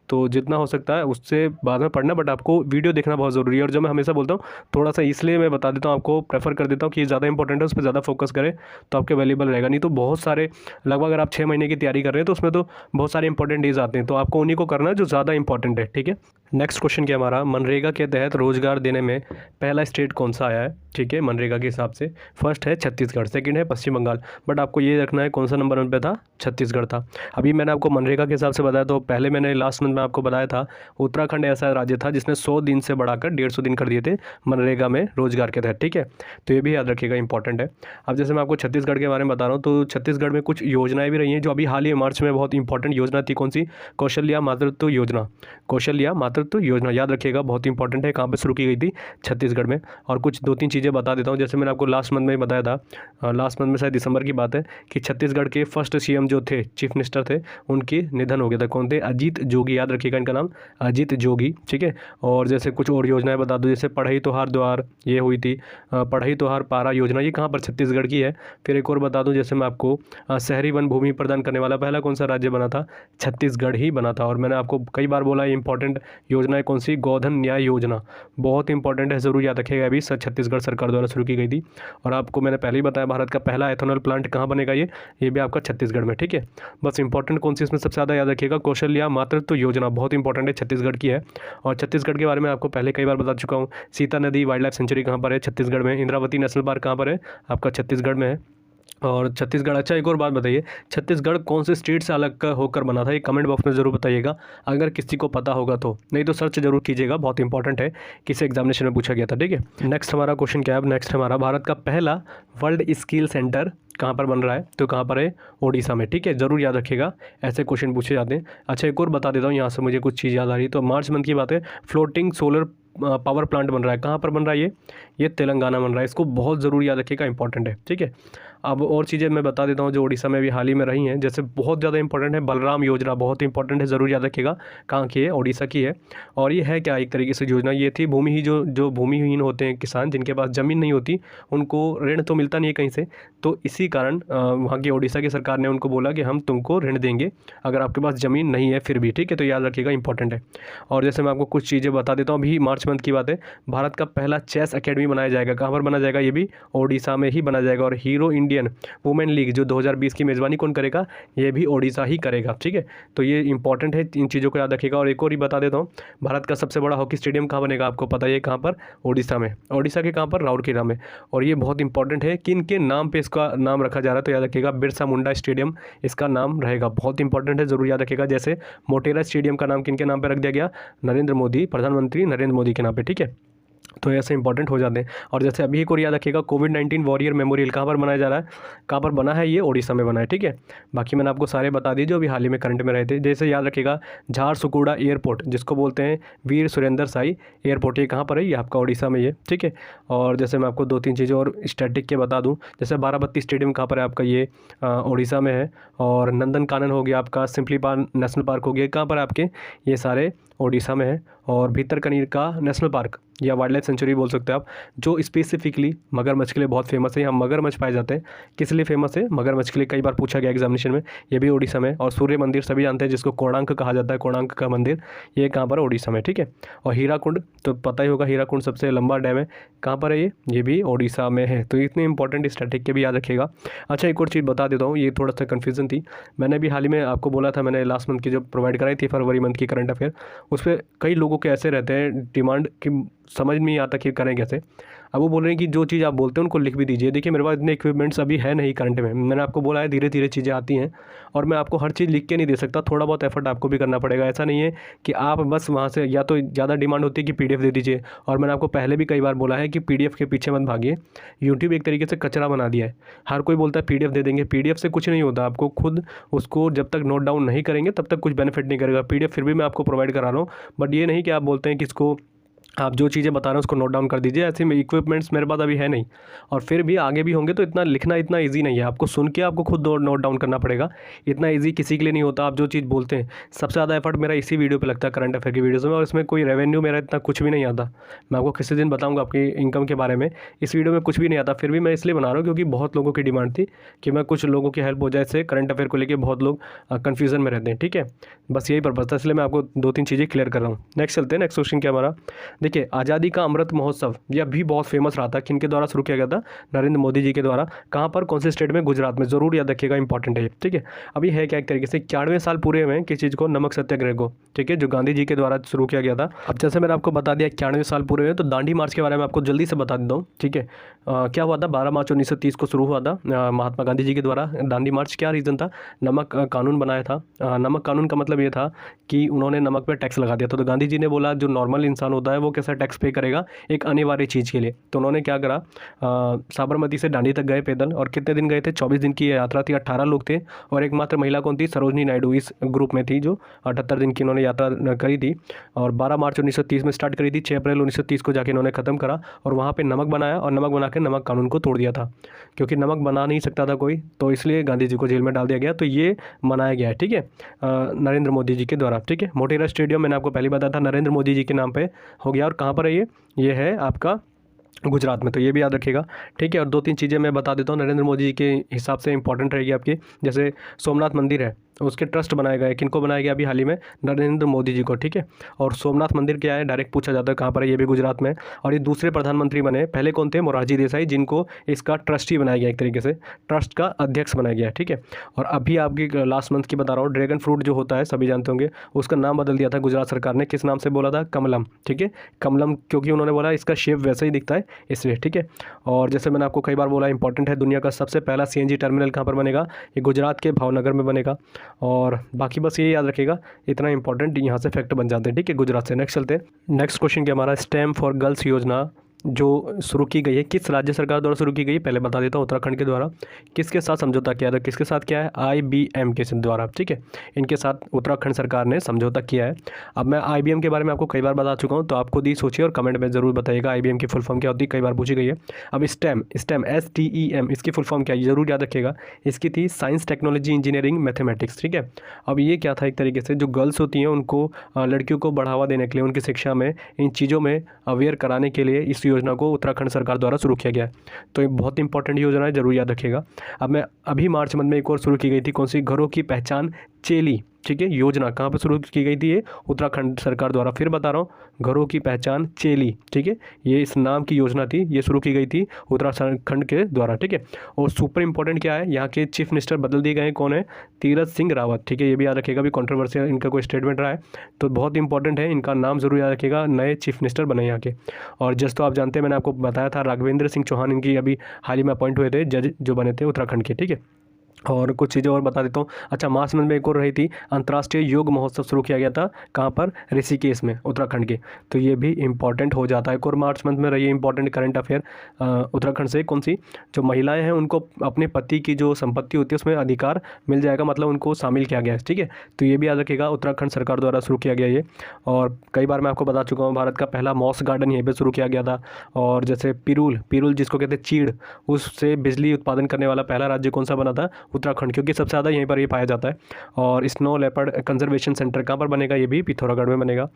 A: तो जितना हो सकता है उससे बाद में पढ़ना, बट आपको वीडियो देखना बहुत ज़रूरी है। और जो मैं हमेशा बोलता हूँ, थोड़ा सा इसलिए मैं बता देता हूँ आपको, प्रेफर कर देता हूँ कि ये ज़्यादा इंपॉर्टेंट है, उस पर ज़्यादा फोकस करें तो आपके वैल्यूबल रहेगा। नहीं तो बहुत सारे, लगभग अगर आप 6 महीने की तैयारी कर रहे हैं तो उसमें तो बहुत सारे इंपॉर्टेंट डेज आते हैं, तो आपको उन्हीं को करना है जो ज़्यादा इंपॉर्टेंट है। ठीक है, नेक्स्ट क्वेश्चन क्या हमारा, मनरेगा के तहत रोजगार देने में पहला स्टेट कौन सा आया है? ठीक है, मनरेगा के हिसाब से फर्स्ट है छत्तीसगढ़, सेकंड है पश्चिम बंगाल। बट आपको ये रखना है कौन सा नंबर पे था? छत्तीसगढ़ था। अभी मैंने आपको मनरेगा के हिसाब से बताया, तो पहले मैंने लास्ट मंथ में आपको बताया था उत्तराखंड ऐसा राज्य था जिसने 100 दिन से बढ़ाकर 150 दिन कर दिए थे मनरेगा में रोजगार के तहत। ठीक है, तो ये भी याद रखिएगा, इंपॉर्टेंट है। अब जैसे मैं आपको छत्तीसगढ़ के बारे में बता रहा हूँ, तो छत्तीसगढ़ में कुछ योजनाएं भी रही हैं जो अभी हाल ही मार्च में बहुत इंपॉर्टेंट योजना थी। कौन सी? कौशल्या मातृत्व योजना। कौशल्या मातृत्व योजना याद रखिएगा, बहुत इंपॉर्टेंट है। कहाँ पर शुरू की गई थी? छत्तीसगढ़ में। और कुछ 2-3 चीज़ें बता देता हूँ। जैसे मैंने आपको लास्ट मंथ में ही बताया था, लास्ट मंथ में शायद दिसंबर की बात है, कि छत्तीसगढ़ के फर्स्ट CM जो थे, चीफ मिनिस्टर थे, उनके निधन हो गया था। कौन थे? अजीत जोगी, याद रखिएगा इनका नाम, अजीत जोगी। ठीक है, और जैसे कुछ और योजनाएं बता दूं, जैसे पढ़ई तोहार द्वार, ये हुई थी पढ़ई तोहार पारा योजना, ये कहाँ पर? छत्तीसगढ़ की है। फिर एक और बता दूं, जैसे मैं आपको शहरी वन भूमि प्रदान करने वाला पहला कौन सा राज्य बना था? छत्तीसगढ़ ही बना था। और मैंने आपको कई बार बोला, इंपॉर्टेंट योजना है कौन सी? गोधन न्याय योजना, बहुत इंपॉर्टेंट है, ज़रूर याद रखिएगा। अभी छत्तीसगढ़ सरकार द्वारा शुरू की गई थी। और आपको मैंने पहले ही बताया, भारत का पहला एथेनॉल प्लांट कहाँ बनेगा? ये भी आपका छत्तीसगढ़ में। ठीक है, बस इंपॉर्टेंट कौन सी इसमें सबसे ज़्यादा याद रखिएगा? कौशल्या मातृत्व योजना, बहुत इंपॉर्टेंट है, छत्तीसगढ़ की है। और छत्तीसगढ़ के बारे में आपको पहले कई बार बता चुका हूँ। सीता नदी वाइल्ड लाइफ सेंचुरी कहाँ पर है? छत्तीसगढ़ में। इंद्रावती नेशनल पार्क कहाँ पर है? आपका छत्तीसगढ़ में है। और छत्तीसगढ़, अच्छा एक और बात बताइए, छत्तीसगढ़ कौन से स्टेट से अलग होकर बना था? ये कमेंट बॉक्स में ज़रूर बताइएगा, अगर किसी को पता होगा तो, नहीं तो सर्च जरूर कीजिएगा, बहुत इंपॉर्टेंट है, किसी एग्जामिनेशन में पूछा गया था। ठीक है, नेक्स्ट हमारा क्वेश्चन क्या है? नेक्स्ट हमारा, भारत का पहला वर्ल्ड स्किल सेंटर कहाँ पर बन रहा है? तो कहाँ पर है? ओडिशा में। ठीक है, ज़रूर याद रखिएगा, ऐसे क्वेश्चन पूछे जाते हैं। अच्छा एक और बता देता हूँ, यहाँ से मुझे कुछ चीज़ याद आ रही है। तो मार्च मंथ की बात है, फ्लोटिंग सोलर पावर प्लांट बन रहा है। कहाँ पर बन रहा है? ये तेलंगाना बन रहा है। इसको बहुत ज़रूर याद रखिएगा, इंपॉर्टेंट है। ठीक है, अब और चीज़ें मैं बता देता हूँ जो ओडिशा में भी हाल ही में रही हैं, जैसे बहुत ज़्यादा इंपॉर्टेंट है बलराम योजना, बहुत इंपॉर्टेंट है, ज़रूर याद रखिएगा। कहाँ की है? ओडिशा की है। और ये है क्या? एक तरीके से योजना ये थी, भूमि ही जो भूमिहीन होते हैं किसान, जिनके पास ज़मीन नहीं होती, उनको ऋण तो मिलता नहीं है कहीं से, तो इसी कारण वहाँ की ओडिशा की सरकार ने उनको बोला कि हम तुमको ऋण देंगे अगर आपके पास ज़मीन नहीं है फिर भी। ठीक है, तो याद रखिएगा, इंपॉर्टेंट है। और जैसे मैं आपको कुछ चीज़ें बता देता हूँ, अभी मार्च मंथ की बात है, भारत का पहला चेस एकेडमी बनाया जाएगा। कहाँ पर बना जाएगा? ये भी ओडिशा में ही बना जाएगा। और हीरो इंडियन वुमेन लीग जो 2020 की मेज़बानी कौन करेगा? ये भी ओडिशा ही करेगा। ठीक है, तो ये इंपॉर्टेंट है, इन चीज़ों को याद रखिएगा। और एक और ही बता देता हूँ, भारत का सबसे बड़ा हॉकी स्टेडियम कहाँ बनेगा? आपको पता है कहाँ पर? ओडिशा में। ओडिशा के कहाँ पर? राउरकेला में। और ये बहुत इंपॉर्टेंट है, किन के नाम पे इसका नाम रखा जा रहा है? तो याद रखिएगा, बिरसा मुंडा स्टेडियम इसका नाम रहेगा, बहुत इंपॉर्टेंट है, ज़रूर याद रखिएगा। जैसे मोटेरा स्टेडियम का नाम किन के नाम पर रख दिया गया? नरेंद्र मोदी, प्रधानमंत्री नरेंद्र मोदी के नाम पे। ठीक है, तो ऐसे इंपॉर्टेंट हो जाते हैं। और जैसे अभी एक और याद रखिएगा, कोविड-19 वॉरियर मेमोरियल कहाँ पर बनाया जा रहा है? कहाँ पर बना है? ये ओडिशा में बना है। ठीक है, बाकी मैंने आपको सारे बता दिए जो अभी हाल ही में करंट में रहे थे। जैसे याद रखिएगा, झारसुगुड़ा एयरपोर्ट, जिसको बोलते हैं वीर सुरेंद्र साई एयरपोर्ट, ये कहाँ पर है? ये आपका ओडिशा में ये। ठीक है, और जैसे मैं आपको 2-3 चीज़ें और स्टैटिक के बता दूँ, जैसे बाराबत्ती स्टेडियम कहाँ पर है? आपका ये ओडिशा में है। और नंदन कानन हो गया, आपका सिम्पली पार्क नेशनल पार्क हो गया, कहाँ पर आपके? ये सारे ओडिशा में है। और भितरकनिका नेशनल पार्क या वाइल्ड लाइफ सेंचुरी बोल सकते हैं आप, जो स्पेसिफिकली मगरमच्छ के लिए बहुत फेमस है। यहाँ मगरमच्छ पाए जाते हैं। किस लिए फेमस है? मगरमच्छ के लिए, कई बार पूछा गया एग्जामिनेशन में, ये भी ओडिशा में। और सूर्य मंदिर सभी जानते हैं, जिसको कोणार्क कहा जाता है, कोणार्क का मंदिर, ये कहाँ पर? ओडिशा में। ठीक है, और हीराकुंड तो पता ही होगा, हीराकुंड सबसे लंबा डैम है, कहाँ पर है? ये भी ओडिशा में है। तो इतने इंपॉर्टेंट स्टैटिक के भी याद रखिएगा। अच्छा एक और चीज़ बता देता हूँ, ये थोड़ा सा कन्फ्यूजन थी, मैंने भी हाल ही में आपको बोला था, मैंने लास्ट मंथ की जो प्रोवाइड कराई थी फरवरी मंथ की करंट अफेयर, उस पर कई लोगों के ऐसे रहते हैं डिमांड कि समझ में नहीं आता कि करें कैसे। अब वो बोल रहे हैं कि जो चीज़ आप बोलते हैं उनको लिख भी दीजिए। देखिए मेरे पास इतने इक्विपमेंट्स अभी है नहीं करंट में, मैंने आपको बोला है धीरे धीरे चीज़ें आती हैं और मैं आपको हर चीज़ लिख के नहीं दे सकता, थोड़ा बहुत एफर्ट आपको भी करना पड़ेगा। ऐसा नहीं है कि आप बस वहाँ से, या तो ज़्यादा डिमांड होती है कि PDF दे दीजिए, और मैंने आपको पहले भी कई बार बोला है कि PDF के पीछे मत भागिए। यूट्यूब एक तरीके से कचरा बना दिया है, हर कोई बोलता है PDF दे देंगे, PDF से कुछ नहीं होता। आपको खुद उसको जब तक नोट डाउन नहीं करेंगे तब तक कुछ बेनिफिट नहीं करेगा। PDF फिर भी मैं आपको प्रोवाइड करा रहा हूँ, बट ये नहीं कि आप बोलते हैं कि इसको आप जो चीज़ें बता रहे हैं उसको नोट डाउन कर दीजिए। ऐसे में इक्विपमेंट्स मेरे पास अभी है नहीं, और फिर भी आगे भी होंगे तो इतना लिखना इतना इजी नहीं है। आपको सुन के आपको खुद नोट डाउन करना पड़ेगा, इतना इजी किसी के लिए नहीं होता। आप जो चीज़ बोलते हैं, सबसे ज़्यादा एफर्ट मेरा इसी वीडियो पे लगता है, करंट अफेयर की वीडियोज़ में, और इसमें कोई रेवेन्यू मेरा इतना कुछ भी नहीं आता। मैं आपको किसी दिन बताऊँगा आपकी इनकम के बारे में, इस वीडियो में कुछ भी नहीं आता। फिर भी मैं इसलिए बना रहा हूँ क्योंकि बहुत लोगों की डिमांड थी कि मैं कुछ लोगों की हेल्प हो जाए। इससे करंट अफेयर को लेकर बहुत लोग कन्फ्यूज़न में रहते हैं, ठीक है। बस यही पर्पज़ था, इसलिए मैं आपको 2-3 चीज़ें क्लियर कर रहा हूँ। नेक्स्ट चलते हैं, नेक्स्ट क्वेश्चन क्या हमारा। देखिए आज़ादी का अमृत महोत्सव, यह भी बहुत फेमस रहा था, किनके द्वारा शुरू किया गया था? नरेंद्र मोदी जी के द्वारा। कहाँ पर, कौन से स्टेट में? गुजरात में। जरूर याद रखिएगा, इंपॉर्टेंट है, ठीक है। अभी है क्या, एक तरीके से 91वें साल पूरे हुए हैं किस चीज़ को? नमक सत्याग्रह को, ठीक है, जो गांधी जी के द्वारा शुरू किया गया था। अब जैसे मैंने आपको बता दिया 91वें साल पूरे हुए, तो दांडी मार्च के बारे में आपको जल्दी से बता देता हूँ, ठीक है। क्या हुआ था? 12 मार्च 1930 को शुरू हुआ था महात्मा गांधी जी के द्वारा दांडी मार्च। क्या रीज़न था? नमक कानून बनाया था। नमक कानून का मतलब ये था कि उन्होंने नमक पर टैक्स लगा दिया था। तो गांधी जी ने बोला जो नॉर्मल इंसान होता है वो कैसा टैक्स पे करेगा एक अनिवार्य चीज़ के लिए। तो उन्होंने क्या करा, साबरमती से दांडी तक गए पैदल, और कितने दिन गए थे? 24 दिन की यात्रा थी। 18 लोग थे, और एकमात्र महिला कौन थी? सरोजनी नायडू इस ग्रुप में थी, जो 78 दिन की उन्होंने यात्रा करी थी। और 12 मार्च 1930 में स्टार्ट करी थी, 6 अप्रैल 1930 को जाके इन्होंने ख़त्म करा, और वहाँ पर नमक बनाया, और नमक बना के नमक कानून को तोड़ दिया था, क्योंकि नमक बना नहीं सकता था कोई, तो इसलिए गांधी जी को जेल में डाल दिया गया। तो ये मनाया गया है, ठीक है, नरेंद्र मोदी जी के द्वारा, ठीक है। मोटेरा स्टेडियम मैंने आपको पहले बताया था नरेंद्र मोदी जी के नाम पे हो गया। और कहाँ पर है ये है आपका गुजरात में, तो ये भी याद रखिएगा, ठीक है। और 2-3 चीज़ें मैं बता देता हूँ नरेंद्र मोदी जी के हिसाब से इंपॉर्टेंट रहेगी आपकी। जैसे सोमनाथ मंदिर है, उसके ट्रस्ट बनाए गए, किनको बनाया गया अभी हाल ही में? नरेंद्र मोदी जी को, ठीक है। और सोमनाथ मंदिर क्या है, डायरेक्ट पूछा जाता है कहाँ पर है, ये भी गुजरात में। और ये दूसरे प्रधानमंत्री बने, पहले कौन थे? मोरारजी देसाई, जिनको इसका ट्रस्टी बनाया गया, एक तरीके से ट्रस्ट का अध्यक्ष बनाया गया, ठीक है। और अभी आपकी लास्ट मंथ की बता रहा हूँ, ड्रैगन फ्रूट जो होता है सभी जानते होंगे, उसका नाम बदल दिया था गुजरात सरकार ने। किस नाम से बोला था? कमलम, ठीक है, कमलम, क्योंकि उन्होंने बोला इसका शेप वैसे ही दिखता है इसलिए, ठीक है। और जैसे मैंने आपको कई बार बोला, इंपॉर्टेंट है, दुनिया का सबसे पहला CNG टर्मिनल कहाँ पर बनेगा? ये गुजरात के भावनगर में बनेगा। और बाकी बस ये याद रखिएगा, इतना इंपॉर्टेंट यहाँ से फैक्ट बन जाते हैं, ठीक है, गुजरात से। नेक्स्ट चलते हैं, नेक्स्ट क्वेश्चन क्या हमारा, स्टेम फॉर गर्ल्स योजना जो शुरू की गई है, किस राज्य सरकार द्वारा शुरू की गई है? पहले बता देता हूँ, उत्तराखंड के द्वारा। किसके साथ समझौता किया था? किसके साथ किया है? IBM के द्वारा, ठीक है, इनके साथ उत्तराखंड सरकार ने समझौता किया है। अब मैं IBM के बारे में आपको कई बार बता चुका हूँ, तो आप खुद ही सोचिए और कमेंट में ज़रूर बताइएगा IBM की फुल फॉर्म क्या होती है, कई बार पूछी गई है। अब स्टेम STEM, इसकी फुल फॉर्म क्या है? ज़रूर याद रखिएगा, इसकी थी साइंस, टेक्नोलॉजी, इंजीनियरिंग, मैथमेटिक्स, ठीक है। अब ये क्या था, एक तरीके से जो गर्ल्स होती हैं उनको, लड़कियों को बढ़ावा देने के लिए, उनकी शिक्षा में इन चीज़ों में अवेयर कराने के लिए इस योजना को उत्तराखंड सरकार द्वारा शुरू किया गया है। तो ये बहुत इंपॉर्टेंट योजना है, जरूर याद रखिएगा। अब मैं अभी मार्च मंथ में एक और शुरू की गई थी, कौन सी? घरों की पहचान चेली, ठीक है, योजना कहाँ पर शुरू की गई थी? ये उत्तराखंड सरकार द्वारा। फिर बता रहा हूँ, घरों की पहचान चेली, ठीक है, ये इस नाम की योजना थी, ये शुरू की गई थी उत्तराखंड के द्वारा, ठीक है। और सुपर इंपॉर्टेंट क्या है, यहाँ के चीफ मिनिस्टर बदल दिए गए हैं, कौन है? तीरथ सिंह रावत, ठीक है, ये भी याद रखिएगा, अभी कंट्रोवर्शियल इनका कोई स्टेटमेंट रहा है, तो बहुत इंपॉर्टेंट है, इनका नाम जरूर याद रखिएगा, नए चीफ मिनिस्टर बने यहाँ के। और जस्ट तो आप जानते हैं, मैंने आपको बताया था राघवेंद्र सिंह चौहान इनकी अभी हाल ही में अपॉइंट हुए थे, जज जो बने थे उत्तराखंड के, ठीक है। और कुछ चीज़ें और बता देता हूँ। अच्छा, मार्च मंथ में एक और रही थी, अंतर्राष्ट्रीय योग महोत्सव शुरू किया गया था, कहाँ पर? ऋषिकेश में, उत्तराखंड के। तो ये भी इंपॉर्टेंट हो जाता है। एक और मार्च मंथ में रही है इंपॉर्टेंट करंट अफेयर उत्तराखंड से, कौन सी? जो महिलाएं हैं उनको अपने पति की जो संपत्ति होती है उसमें अधिकार मिल जाएगा, मतलब उनको शामिल किया गया है, ठीक है। तो ये भी याद रखिएगा, उत्तराखंड सरकार द्वारा शुरू किया गया ये। और कई बार मैं आपको बता चुका हूँ, भारत का पहला मॉस गार्डन यहीं पर शुरू किया गया था। और जैसे पिरूल जिसको कहते हैं चीड़, उससे बिजली उत्पादन करने वाला पहला राज्य कौन सा बना था? उत्तराखंड, क्योंकि सबसे ज़्यादा यहीं पर ये पाया जाता है। और स्नो लेपर्ड कंजर्वेशन सेंटर कहाँ पर बनेगा? ये भी पिथौरागढ़ में बनेगा।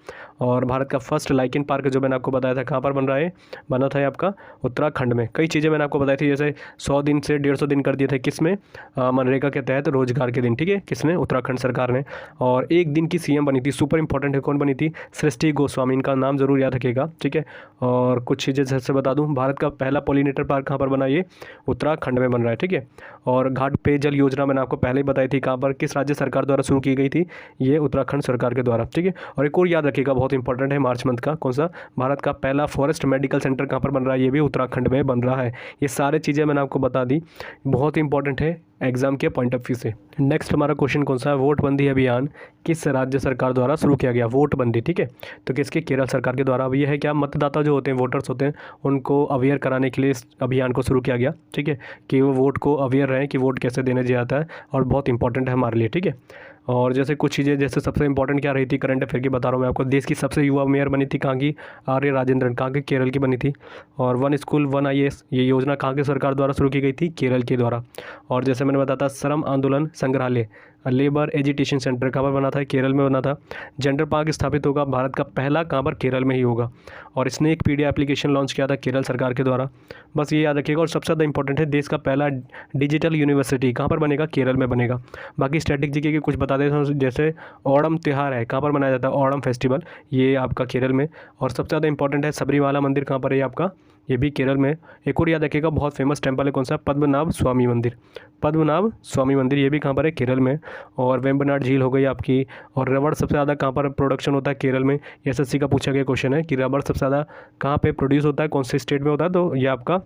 A: और भारत का फर्स्ट लाइकेन पार्क जो मैंने आपको बताया था, कहाँ पर बन रहा है? बना था आपका उत्तराखंड में। कई चीज़ें मैंने आपको बताई थी, जैसे 100 दिन से 150 दिन कर दिए थे, किसमें? मनरेगा के तहत रोजगार के दिन, ठीक है, किसने? उत्तराखंड सरकार ने। और 1 दिन की CM बनी थी, सुपर इंपॉर्टेंट है, कौन बनी थी? सृष्टि गोस्वामी, इनका नाम जरूर याद रखिएगा, ठीक है। और कुछ चीज़ें जैसे बता दूँ, भारत का पहला पॉलिनेटर पार्क कहाँ पर बना? ये उत्तराखंड में बन रहा है, ठीक है। और घाट पे जल योजना मैंने आपको पहले ही बताई थी, कहाँ पर किस राज्य सरकार द्वारा शुरू की गई थी, ये उत्तराखंड सरकार के द्वारा, ठीक है। और एक और याद रखिएगा, बहुत इंपॉर्टेंट है मार्च मंथ का, कौन सा, भारत का पहला फॉरेस्ट मेडिकल सेंटर कहाँ पर बन रहा है, ये भी उत्तराखंड में बन रहा है। ये सारी चीज़ें मैंने आपको बता दी, बहुत इंपॉर्टेंट है एग्जाम के पॉइंट ऑफ व्यू से। नेक्स्ट हमारा क्वेश्चन कौन सा है, वोटबंदी अभियान किस राज्य सरकार द्वारा शुरू किया गया, वोटबंदी, ठीक है। तो किसके, केरल सरकार के द्वारा। अब ये है क्या, मतदाता जो होते हैं, वोटर्स होते हैं, उनको अवेयर कराने के लिए इस अभियान को शुरू किया गया, ठीक है, कि वो वोट को अवेयर रहें कि वोट कैसे देने जाता है, और बहुत इंपॉर्टेंट है हमारे लिए, ठीक है। और जैसे कुछ चीज़ें, जैसे सबसे इंपॉर्टेंट क्या रही थी, करंट अफेयर की बता रहा हूँ मैं आपको। देश की सबसे युवा मेयर बनी थी कहाँ की, आर्य राजेंद्रन, कहाँ की, केरल की बनी थी। और वन स्कूल वन IAS, ये योजना कहाँ की सरकार द्वारा शुरू की गई थी, केरल के द्वारा। और जैसे मैंने बताया था, श्रम आंदोलन संग्रहालय, लेबर एजुटेशन सेंटर कहाँ पर बना था, केरल में बना था। जेंडर पार्क स्थापित होगा भारत का पहला, कहाँ पर, केरल में ही होगा। और इसने एक पीडिया एप्लीकेशन लॉन्च किया था केरल सरकार के द्वारा, बस ये याद रखिएगा। और सबसे ज़्यादा इंपॉर्टेंट है, देश का पहला डिजिटल यूनिवर्सिटी कहाँ पर बनेगा, केरल में बनेगा। बाकी स्टैटिक जीके के कुछ बता देता हूँ, जैसे ओणम त्यौहार है, कहाँ पर मनाया जाता है, ओणम फेस्टिवल, ये आपका केरल में। और सबसे ज़्यादा इंपॉर्टेंट है, सबरीमाला मंदिर कहाँ पर है आपका, ये भी केरल में। एक और याद रखिएगा, बहुत फेमस टेंपल है कौन सा, पद्मनाभ स्वामी मंदिर, पद्मनाभ स्वामी मंदिर, ये भी कहाँ पर है, केरल में। और वेम्बनाड झील हो गई आपकी। और रबड़ सबसे ज़्यादा कहाँ पर प्रोडक्शन होता है, केरल में। SSC का पूछा गया क्वेश्चन है कि रबड़ सबसे ज़्यादा कहाँ पे प्रोड्यूस होता है, कौन से स्टेट में होता है, तो ये आपका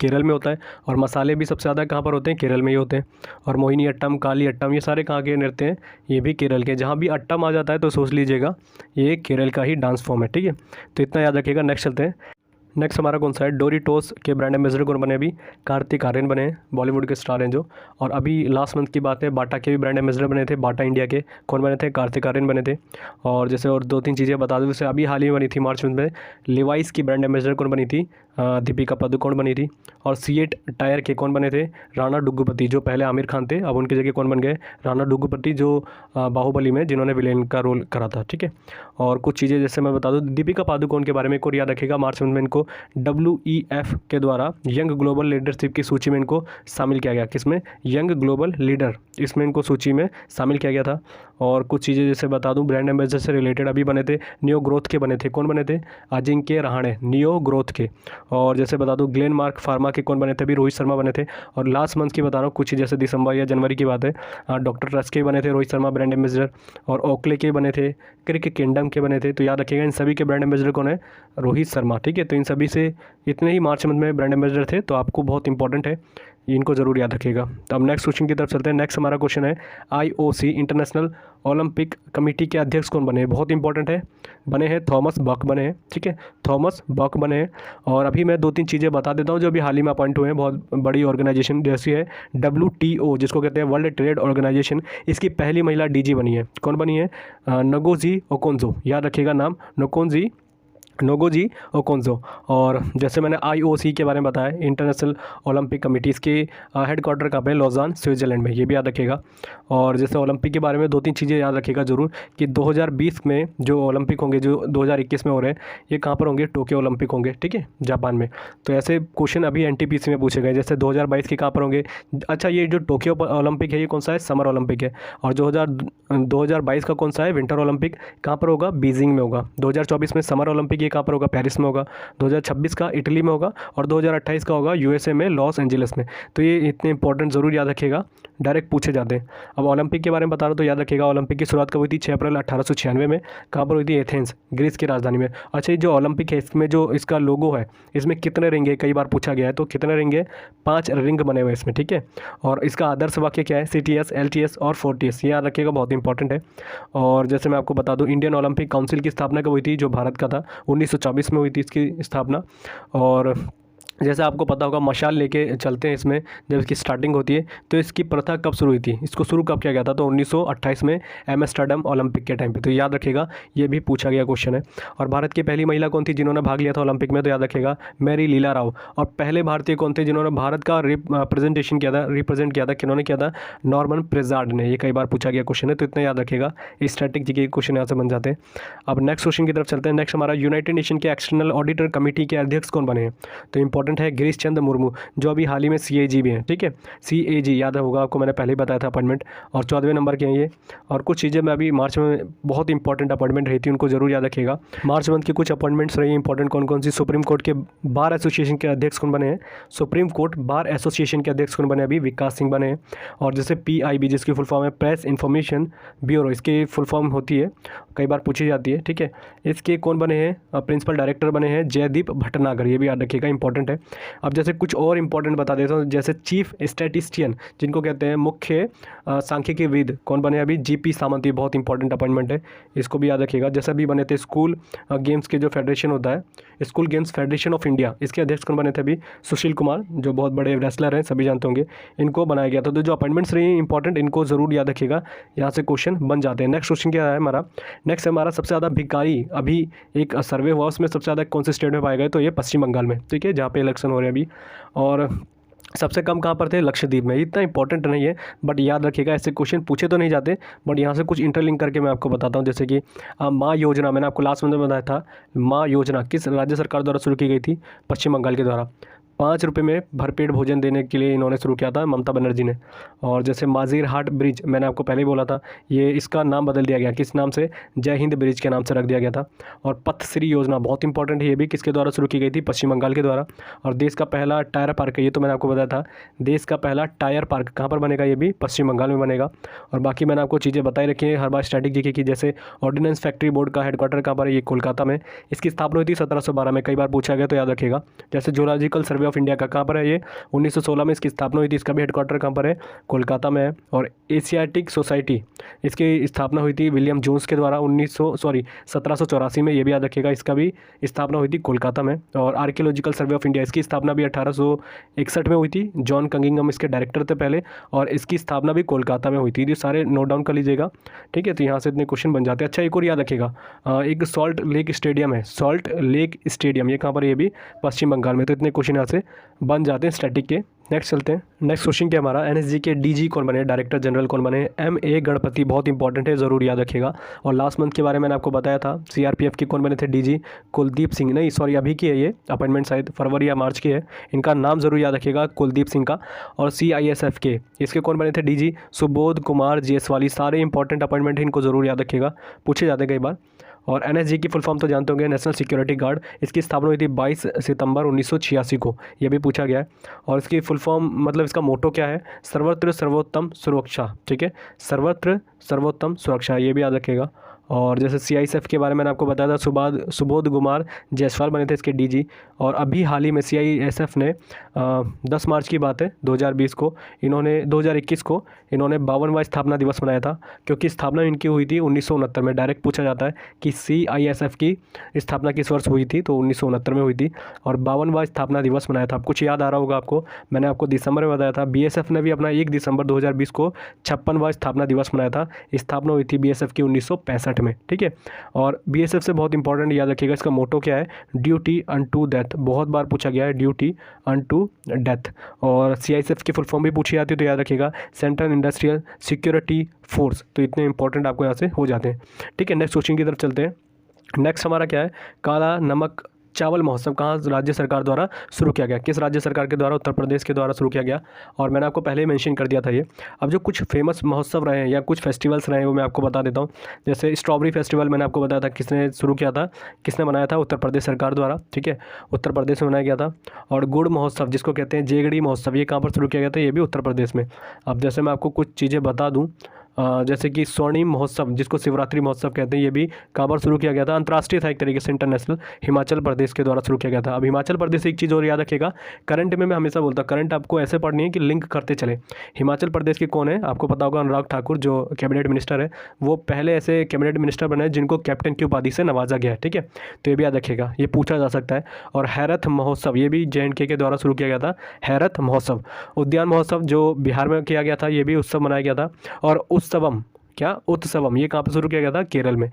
A: केरल में होता है। और मसाले भी सबसे ज़्यादा कहाँ पर होते हैं, केरल में ही होते हैं। और मोहिनी अट्टम, काली अट्टम, ये सारे कहाँ के नृत्य हैं, ये भी केरल के। जहाँ भी अट्टम आ जाता है तो सोच लीजिएगा ये केरल का ही डांस फॉर्म है, ठीक है। तो इतना याद रखिएगा। नेक्स्ट चलते हैं। नेक्स्ट हमारा कौन सा है, डोरिटोस के ब्रांड एम्बेसडर कौन बने, अभी कार्तिक आर्यन बने हैं, बॉलीवुड के स्टार हैं जो। और अभी लास्ट मंथ की बात है, बाटा के भी ब्रांड एम्बेसडर बने थे, बाटा इंडिया के कौन बने थे, कार्तिक आर्यन बने थे। और जैसे और 2-3 चीज़ें बता दूँ, जैसे अभी हाल ही बनी थी मार्च मंथ में, लिवाइस की ब्रांड एम्बेसडर कौन बनी थी, दीपिका पादुकोण बनी थी। और सीएट टायर के कौन बने थे, राणा डुग्गुपति, जो पहले आमिर खान थे, अब उनकी जगह कौन बन गए, राणा डुग्गुपति, जो बाहुबली में जिन्होंने विलेन का रोल करा था, ठीक है। और कुछ चीज़ें जैसे मैं बता दूँ, दीपिका पादुकोण के बारे में को याद रखेगा, मार्च मंथ में इनको WEF के द्वारा यंग ग्लोबल लीडरशिप की सूची में इनको शामिल किया गया, किसमें, यंग ग्लोबल लीडर, इसमें इनको सूची में शामिल किया गया था। और कुछ चीज़ें जैसे बता दूं, ब्रांड एम्बेसडर से रिलेटेड अभी बने थे, नियो ग्रोथ के बने थे, कौन बने थे, अजिंक्य रहाणे, नियो ग्रोथ के। और जैसे बता दूं, ग्लेन मार्क फार्मा के कौन बने थे, अभी रोहित शर्मा बने थे। और लास्ट मंथ की बता रहा हूँ, कुछ जैसे दिसंबर या जनवरी की बात है, डॉक्टर रस के बने थे रोहित शर्मा ब्रांड एम्बेसडर। और ओकले के बने थे, क्रिकेट किंगडम के बने थे। तो याद रखिएगा, इन सभी के ब्रांड एम्बेसडर कौन है, रोहित शर्मा, ठीक है। तो इन सभी से इतने ही मार्च मंथ में ब्रांड एम्बेसडर थे, तो आपको बहुत इंपॉर्टेंट है, इनको ज़रूर याद रखिएगा। तो अब नेक्स्ट क्वेश्चन की तरफ चलते हैं। नेक्स्ट हमारा क्वेश्चन है, IOC इंटरनेशनल ओलंपिक कमेटी के अध्यक्ष कौन बने, बहुत इंपॉर्टेंट है, बने हैं थॉमस बक बने हैं, ठीक है, थॉमस बक बने हैं। और अभी मैं 2-3 चीज़ें बता देता हूँ जो अभी हाल ही में अपॉइंट हुए हैं, बहुत बड़ी ऑर्गेनाइजेशन जैसी है WTO, जिसको कहते हैं वर्ल्ड ट्रेड ऑर्गेनाइजेशन। इसकी पहली महिला DG बनी है, कौन बनी है, नगोजी ओकोंजो, याद रखिएगा नाम, नोगोजी ओकोंजो। और जैसे मैंने IOC के बारे में बताया, इंटरनेशनल ओलंपिक कमेटी, इसके हेडक्वार्टर कहाँ पे, लॉज़ान स्विट्ज़रलैंड में, ये भी याद रखिएगा। और जैसे ओलंपिक के बारे में 2-3 चीज़ें याद रखिएगा ज़रूर, कि 2020 में जो ओलंपिक होंगे, जो 2021 में हो रहे हैं, ये कहाँ पर होंगे, टोक्यो ओलंपिक होंगे, ठीक है, जापान में। तो ऐसे क्वेश्चन अभी NTPC में पूछे गए, जैसे 2022 के कहाँ पर होंगे। अच्छा, ये जो टोक्यो ओलंपिक है, ये कौन सा है, समर ओलंपिक है। और 2022 का कौन सा है, विंटर ओलंपिक, कहाँ पर होगा, बीजिंग में होगा। 2024 में समर ओलंपिक ये कहाँ पर होगा, पेरिस में होगा। 2026 का इटली में होगा। और 2028 का होगा USA में, लॉस एंजलिस में। तो ये इतने इंपॉर्टेंट ज़रूर याद रखिएगा, डायरेक्ट पूछे जाते हैं। अब ओलंपिक के बारे में बता रहा हूँ, तो याद रखिएगा, ओलंपिक की शुरुआत कब हुई थी, 6 अप्रैल 1896 में। कहाँ पर हुई थी, एथेंस, ग्रीस की राजधानी में। अच्छा, ये जो ओलंपिक है, इसमें जो इसका लोगो है, इसमें कितने रिंग है, कई बार पूछा गया है, तो कितने रिंग है, 5 रिंग बने हुए इसमें, ठीक है। और इसका आदर्श वाक्य क्या है, CTS, LTS और 4TS, ये याद रखिएगा, बहुत इंपॉर्टेंट है। और जैसे मैं आपको बता दूं, इंडियन ओलंपिक काउंसिल की स्थापना कब हुई थी, जो भारत का था, 1924 में हुई थी इसकी स्थापना। और जैसे आपको पता होगा, मशाल लेके चलते हैं इसमें, जब इसकी स्टार्टिंग होती है। तो इसकी प्रथा कब शुरू हुई थी, इसको शुरू कब किया गया था, तो 1928 में एम्स्टर्डम ओलंपिक के टाइम पे। तो याद रखिएगा, ये भी पूछा गया क्वेश्चन है। और भारत की पहली महिला कौन थी जिन्होंने भाग लिया था ओलंपिक में, तो याद रखिएगा, मैरी लीला राव। और पहले भारतीय कौन थे जिन्होंने भारत का रिप्रेजेंट किया था, किन्होंने किया था, नॉर्मन प्रेजार्ड ने। ये कई बार पूछा गया क्वेश्चन है, तो इतना याद रखिएगा, स्टैटिक जी के क्वेश्चन यहाँ से बन जाते हैं। अब नेक्स्ट क्वेश्चन की तरफ चलते हैं। नेक्स्ट हमारा, यूनाइटेड नेशन के एक्सटर्नल ऑडिटर कमेटी के अध्यक्ष कौन बने हैं, तो इंपॉर्टेंट इंपॉर्टेंट है गिरीश चंद्र मुर्मू, जो अभी हाल ही में CAG भी हैं, ठीक है। CAG याद होगा आपको, मैंने पहले ही बताया था अपॉइंटमेंट, और 14वें नंबर के हैं ये। और कुछ चीज़ें मैं अभी मार्च में बहुत इंपॉर्टेंट अपॉइंटमेंट रही थी, उनको जरूर याद रखिएगा। मार्च मंथ की कुछ अपॉइंटमेंट्स रही इंपॉर्टेंट कौन कौन सी। सुप्रीम कोर्ट के बार एसोसिएशन के अध्यक्ष कौन बने हैं? सुप्रीम कोर्ट बार एसोसिएशन के अध्यक्ष कौन बने? अभी विकास सिंह बने हैं। और जैसे PIB, जिसकी फुल फॉर्म है प्रेस इन्फॉर्मेशन ब्यूरो, इसकी फुल फॉर्म होती है, कई बार पूछी जाती है, ठीक है। इसके कौन बने हैं? प्रिंसिपल डायरेक्टर बने हैं जयदीप भटनागर, ये भी याद रखिएगा, इंपॉर्टेंट है। अब जैसे कुछ और इंपॉर्टेंट बता देता हूँ, जैसे चीफ स्टैटिस्टियन जिनको कहते हैं, मुख्य सांख्यिकीविद कौन बने? अभी GP सामंत, ये बहुत इंपॉर्टेंट अपॉइंटमेंट है, इसको भी याद रखिएगा। जैसे अभी बने थे स्कूल गेम्स के जो फेडरेशन होता है, school games federation of India, इसके अध्यक्ष कौन बने थे? अभी सुशील कुमार, जो बहुत बड़े रेसलर हैं, सभी जानते होंगे, इनको बनाया गया था। तो जो अपॉइंटमेंट्स रही इंपॉर्टेंट, इनको जरूर याद रखिएगा, यहाँ से क्वेश्चन बन जाते हैं। नेक्स्ट क्वेश्चन क्या है हमारा? नेक्स्ट हमारा सबसे ज़्यादा भिखारी, अभी एक सर्वे हुआ उसमें सबसे ज़्यादा कौन से स्टेट में पाए गए? तो ये पश्चिम बंगाल में, ठीक है, जहाँ पे इलेक्शन हो रहे हैं अभी। और सबसे कम कहाँ पर थे? लक्षद्वीप में। इतना इंपॉर्टेंट नहीं है, बट याद रखिएगा, ऐसे क्वेश्चन पूछे तो नहीं जाते, बट यहाँ से कुछ इंटरलिंक करके मैं आपको बताता हूँ। जैसे कि माँ योजना, मैंने आपको लास्ट में बताया था, माँ योजना किस राज्य सरकार द्वारा शुरू की गई थी? पश्चिम बंगाल के द्वारा। 5 रुपये में भरपेट भोजन देने के लिए इन्होंने शुरू किया था, ममता बनर्जी ने। और जैसे माजीर हाट ब्रिज, मैंने आपको पहले ही बोला था, ये इसका नाम बदल दिया गया, किस नाम से? जय हिंद ब्रिज के नाम से रख दिया गया था। और पथश्री योजना बहुत इंपॉर्टेंट है, ये भी किसके द्वारा शुरू की गई थी? पश्चिम बंगाल के द्वारा। और देश का पहला टायर पार्क है, ये तो मैंने आपको बताया था, देश का पहला टायर पार्क कहाँ पर बनेगा? ये भी पश्चिम बंगाल में बनेगा। और बाकी मैंने आपको चीज़ें बताई रखी हैं हर बार स्ट्रैटेजी की, जैसे ऑर्डिनेंस फैक्ट्री बोर्ड का हेडक्वार्टर कहाँ पर है? ये कोलकाता में। इसकी स्थापना हुई थी 1712 में, कई बार पूछा गया तो याद रखिएगा। जैसे जूलॉजिकल सर्वे ऑफ इंडिया का कहाँ पर है? ये 1916 में इसकी स्थापना हुई थी, इसका भी हेडक्वार्टर कहाँ पर है? कोलकाता में है। और एशियाटिक सोसाइटी, इसकी स्थापना हुई थी विलियम जोन्स के द्वारा 1784 में, ये भी याद रखिएगा, इसका भी स्थापना हुई थी कोलकाता में। और आर्कियोलॉजिकल सर्वे ऑफ इंडिया, इसकी स्थापना भी 1861 में हुई थी, जॉन कंगिंगम इसके डायरेक्टर थे पहले, और इसकी स्थापना भी कोलकाता में हुई थी। ये सारे नोट डाउन कर लीजिएगा, ठीक है। तो यहाँ से इतने क्वेश्चन बन जाते हैं। अच्छा, एक और याद रखिएगा, एक सॉल्ट लेक स्टेडियम है, सॉल्ट लेक स्टेडियम, ये कहाँ पर? ये भी पश्चिम बंगाल में। तो इतने क्वेश्चन यहाँ से बन जाते हैं स्टैटिक के। नेक्स्ट चलते हैं। नेक्स्ट क्वेश्चन क्या हमारा? NSG के DG कौन बने? डायरेक्टर जनरल कौन बने? MA गणपति, बहुत इंपॉर्टेंट है, ज़रूर याद रखिएगा। और लास्ट मंथ के बारे में मैंने आपको बताया था, CRPF के कौन बने थे? DG कुलदीप सिंह, नहीं सॉरी, अभी की है ये अपॉइंटमेंट, शायद फरवरी या मार्च की है। इनका नाम जरूर याद रखिएगा, कुलदीप सिंह का। और CISF के इसके कौन बने थे? DG सुबोध कुमार जायसवाल। सारे इंपॉर्टेंट अपॉइंटमेंट है, इनको जरूर याद रखिएगा, पूछे जाते हैं कई बार। और NSG की फुल फॉर्म तो जानते होंगे, नेशनल सिक्योरिटी गार्ड, इसकी स्थापना हुई थी 22 सितंबर 1986 को, यह भी पूछा गया है। और इसकी फुल फॉर्म, मतलब इसका मोटो क्या है? सर्वत्र सर्वोत्तम सुरक्षा, ठीक है, सर्वत्र सर्वोत्तम सुरक्षा, ये भी याद रखिएगा। और जैसे CISF के बारे में मैंने आपको बताया था, सुबोध कुमार जायसवाल बने थे इसके DG। और अभी हाल ही में CISF ने 10 मार्च की बात है 2021 को, इन्होंने 2021 को इन्होंने 52वां स्थापना दिवस मनाया था, क्योंकि स्थापना इनकी हुई थी 1969 में। डायरेक्ट पूछा जाता है कि CISF की स्थापना किस वर्ष हुई थी, तो 1969 में हुई थी। और 52वां स्थापना दिवस मनाया था। कुछ याद आ रहा होगा आपको, मैंने आपको दिसंबर में बताया था। BSF ने भी अपना 1 दिसंबर 2020 को 56वां स्थापना दिवस मनाया था। स्थापना हुई थी BSF की 1965 में, ठीक है। और BSF से बहुत इंपॉर्टेंट याद रखिएगा, इसका मोटो क्या है? ड्यूटी अनटू डेथ, बहुत बार पूछा गया है, ड्यूटी अनटू डेथ। और CISF की फुल फॉर्म भी पूछी जाती है, तो याद रखिएगा, सेंट्रल इंडस्ट्रियल सिक्योरिटी फोर्स। तो इतने इंपॉर्टेंट आपको यहाँ से हो जाते हैं, ठीक है। नेक्स्ट क्वेश्चन की तरफ चलते हैं। नेक्स्ट हमारा क्या है? काला नमक चावल महोत्सव कहाँ राज्य सरकार द्वारा शुरू किया गया? किस राज्य सरकार के द्वारा? उत्तर प्रदेश के द्वारा शुरू किया गया। और मैंने आपको पहले ही मेंशन कर दिया था ये। अब जो कुछ फेमस महोत्सव रहे हैं या कुछ फेस्टिवल्स रहे हैं, वो मैं आपको बता देता हूँ। जैसे स्ट्रॉबेरी फेस्टिवल मैंने आपको बताया था, किसने शुरू किया था, किसने बनाया था? उत्तर प्रदेश सरकार द्वारा, ठीक है, उत्तर प्रदेश में बनाया गया था। और गुड़ महोत्सव, जिसको कहते हैं जेगड़ी महोत्सव, ये कहाँ पर शुरू किया गया था? ये भी उत्तर प्रदेश में। अब जैसे मैं आपको कुछ चीज़ें बता दूँ, जैसे कि स्वर्णिम महोत्सव, जिसको शिवरात्रि महोत्सव कहते हैं, ये भी कहाँ पर शुरू किया गया था? अंतर्राष्ट्रीय था एक तरीके से, इंटरनेशनल, हिमाचल प्रदेश के द्वारा शुरू किया गया था। अब हिमाचल प्रदेश से एक चीज़ और याद रखिएगा, करंट में मैं हमेशा बोलता हूँ, करंट आपको ऐसे पढ़नी है कि लिंक करते चले। हिमाचल प्रदेश के कौन है? आपको पता होगा, अनुराग ठाकुर, जो कैबिनेट मिनिस्टर है, वो पहले ऐसे कैबिनेट मिनिस्टर बने जिनको कैप्टन की उपाधि से नवाजा गया है, ठीक है। तो ये भी याद रखिएगा, ये पूछा जा सकता है। और हैरत महोत्सव, ये भी JNK के द्वारा शुरू किया गया था, हैरत महोत्सव। उद्यान महोत्सव, जो बिहार में किया गया था, ये भी उत्सव मनाया गया था। और उत्सवम, क्या? उत्सवम, ये कहाँ पर शुरू किया गया था? केरल में।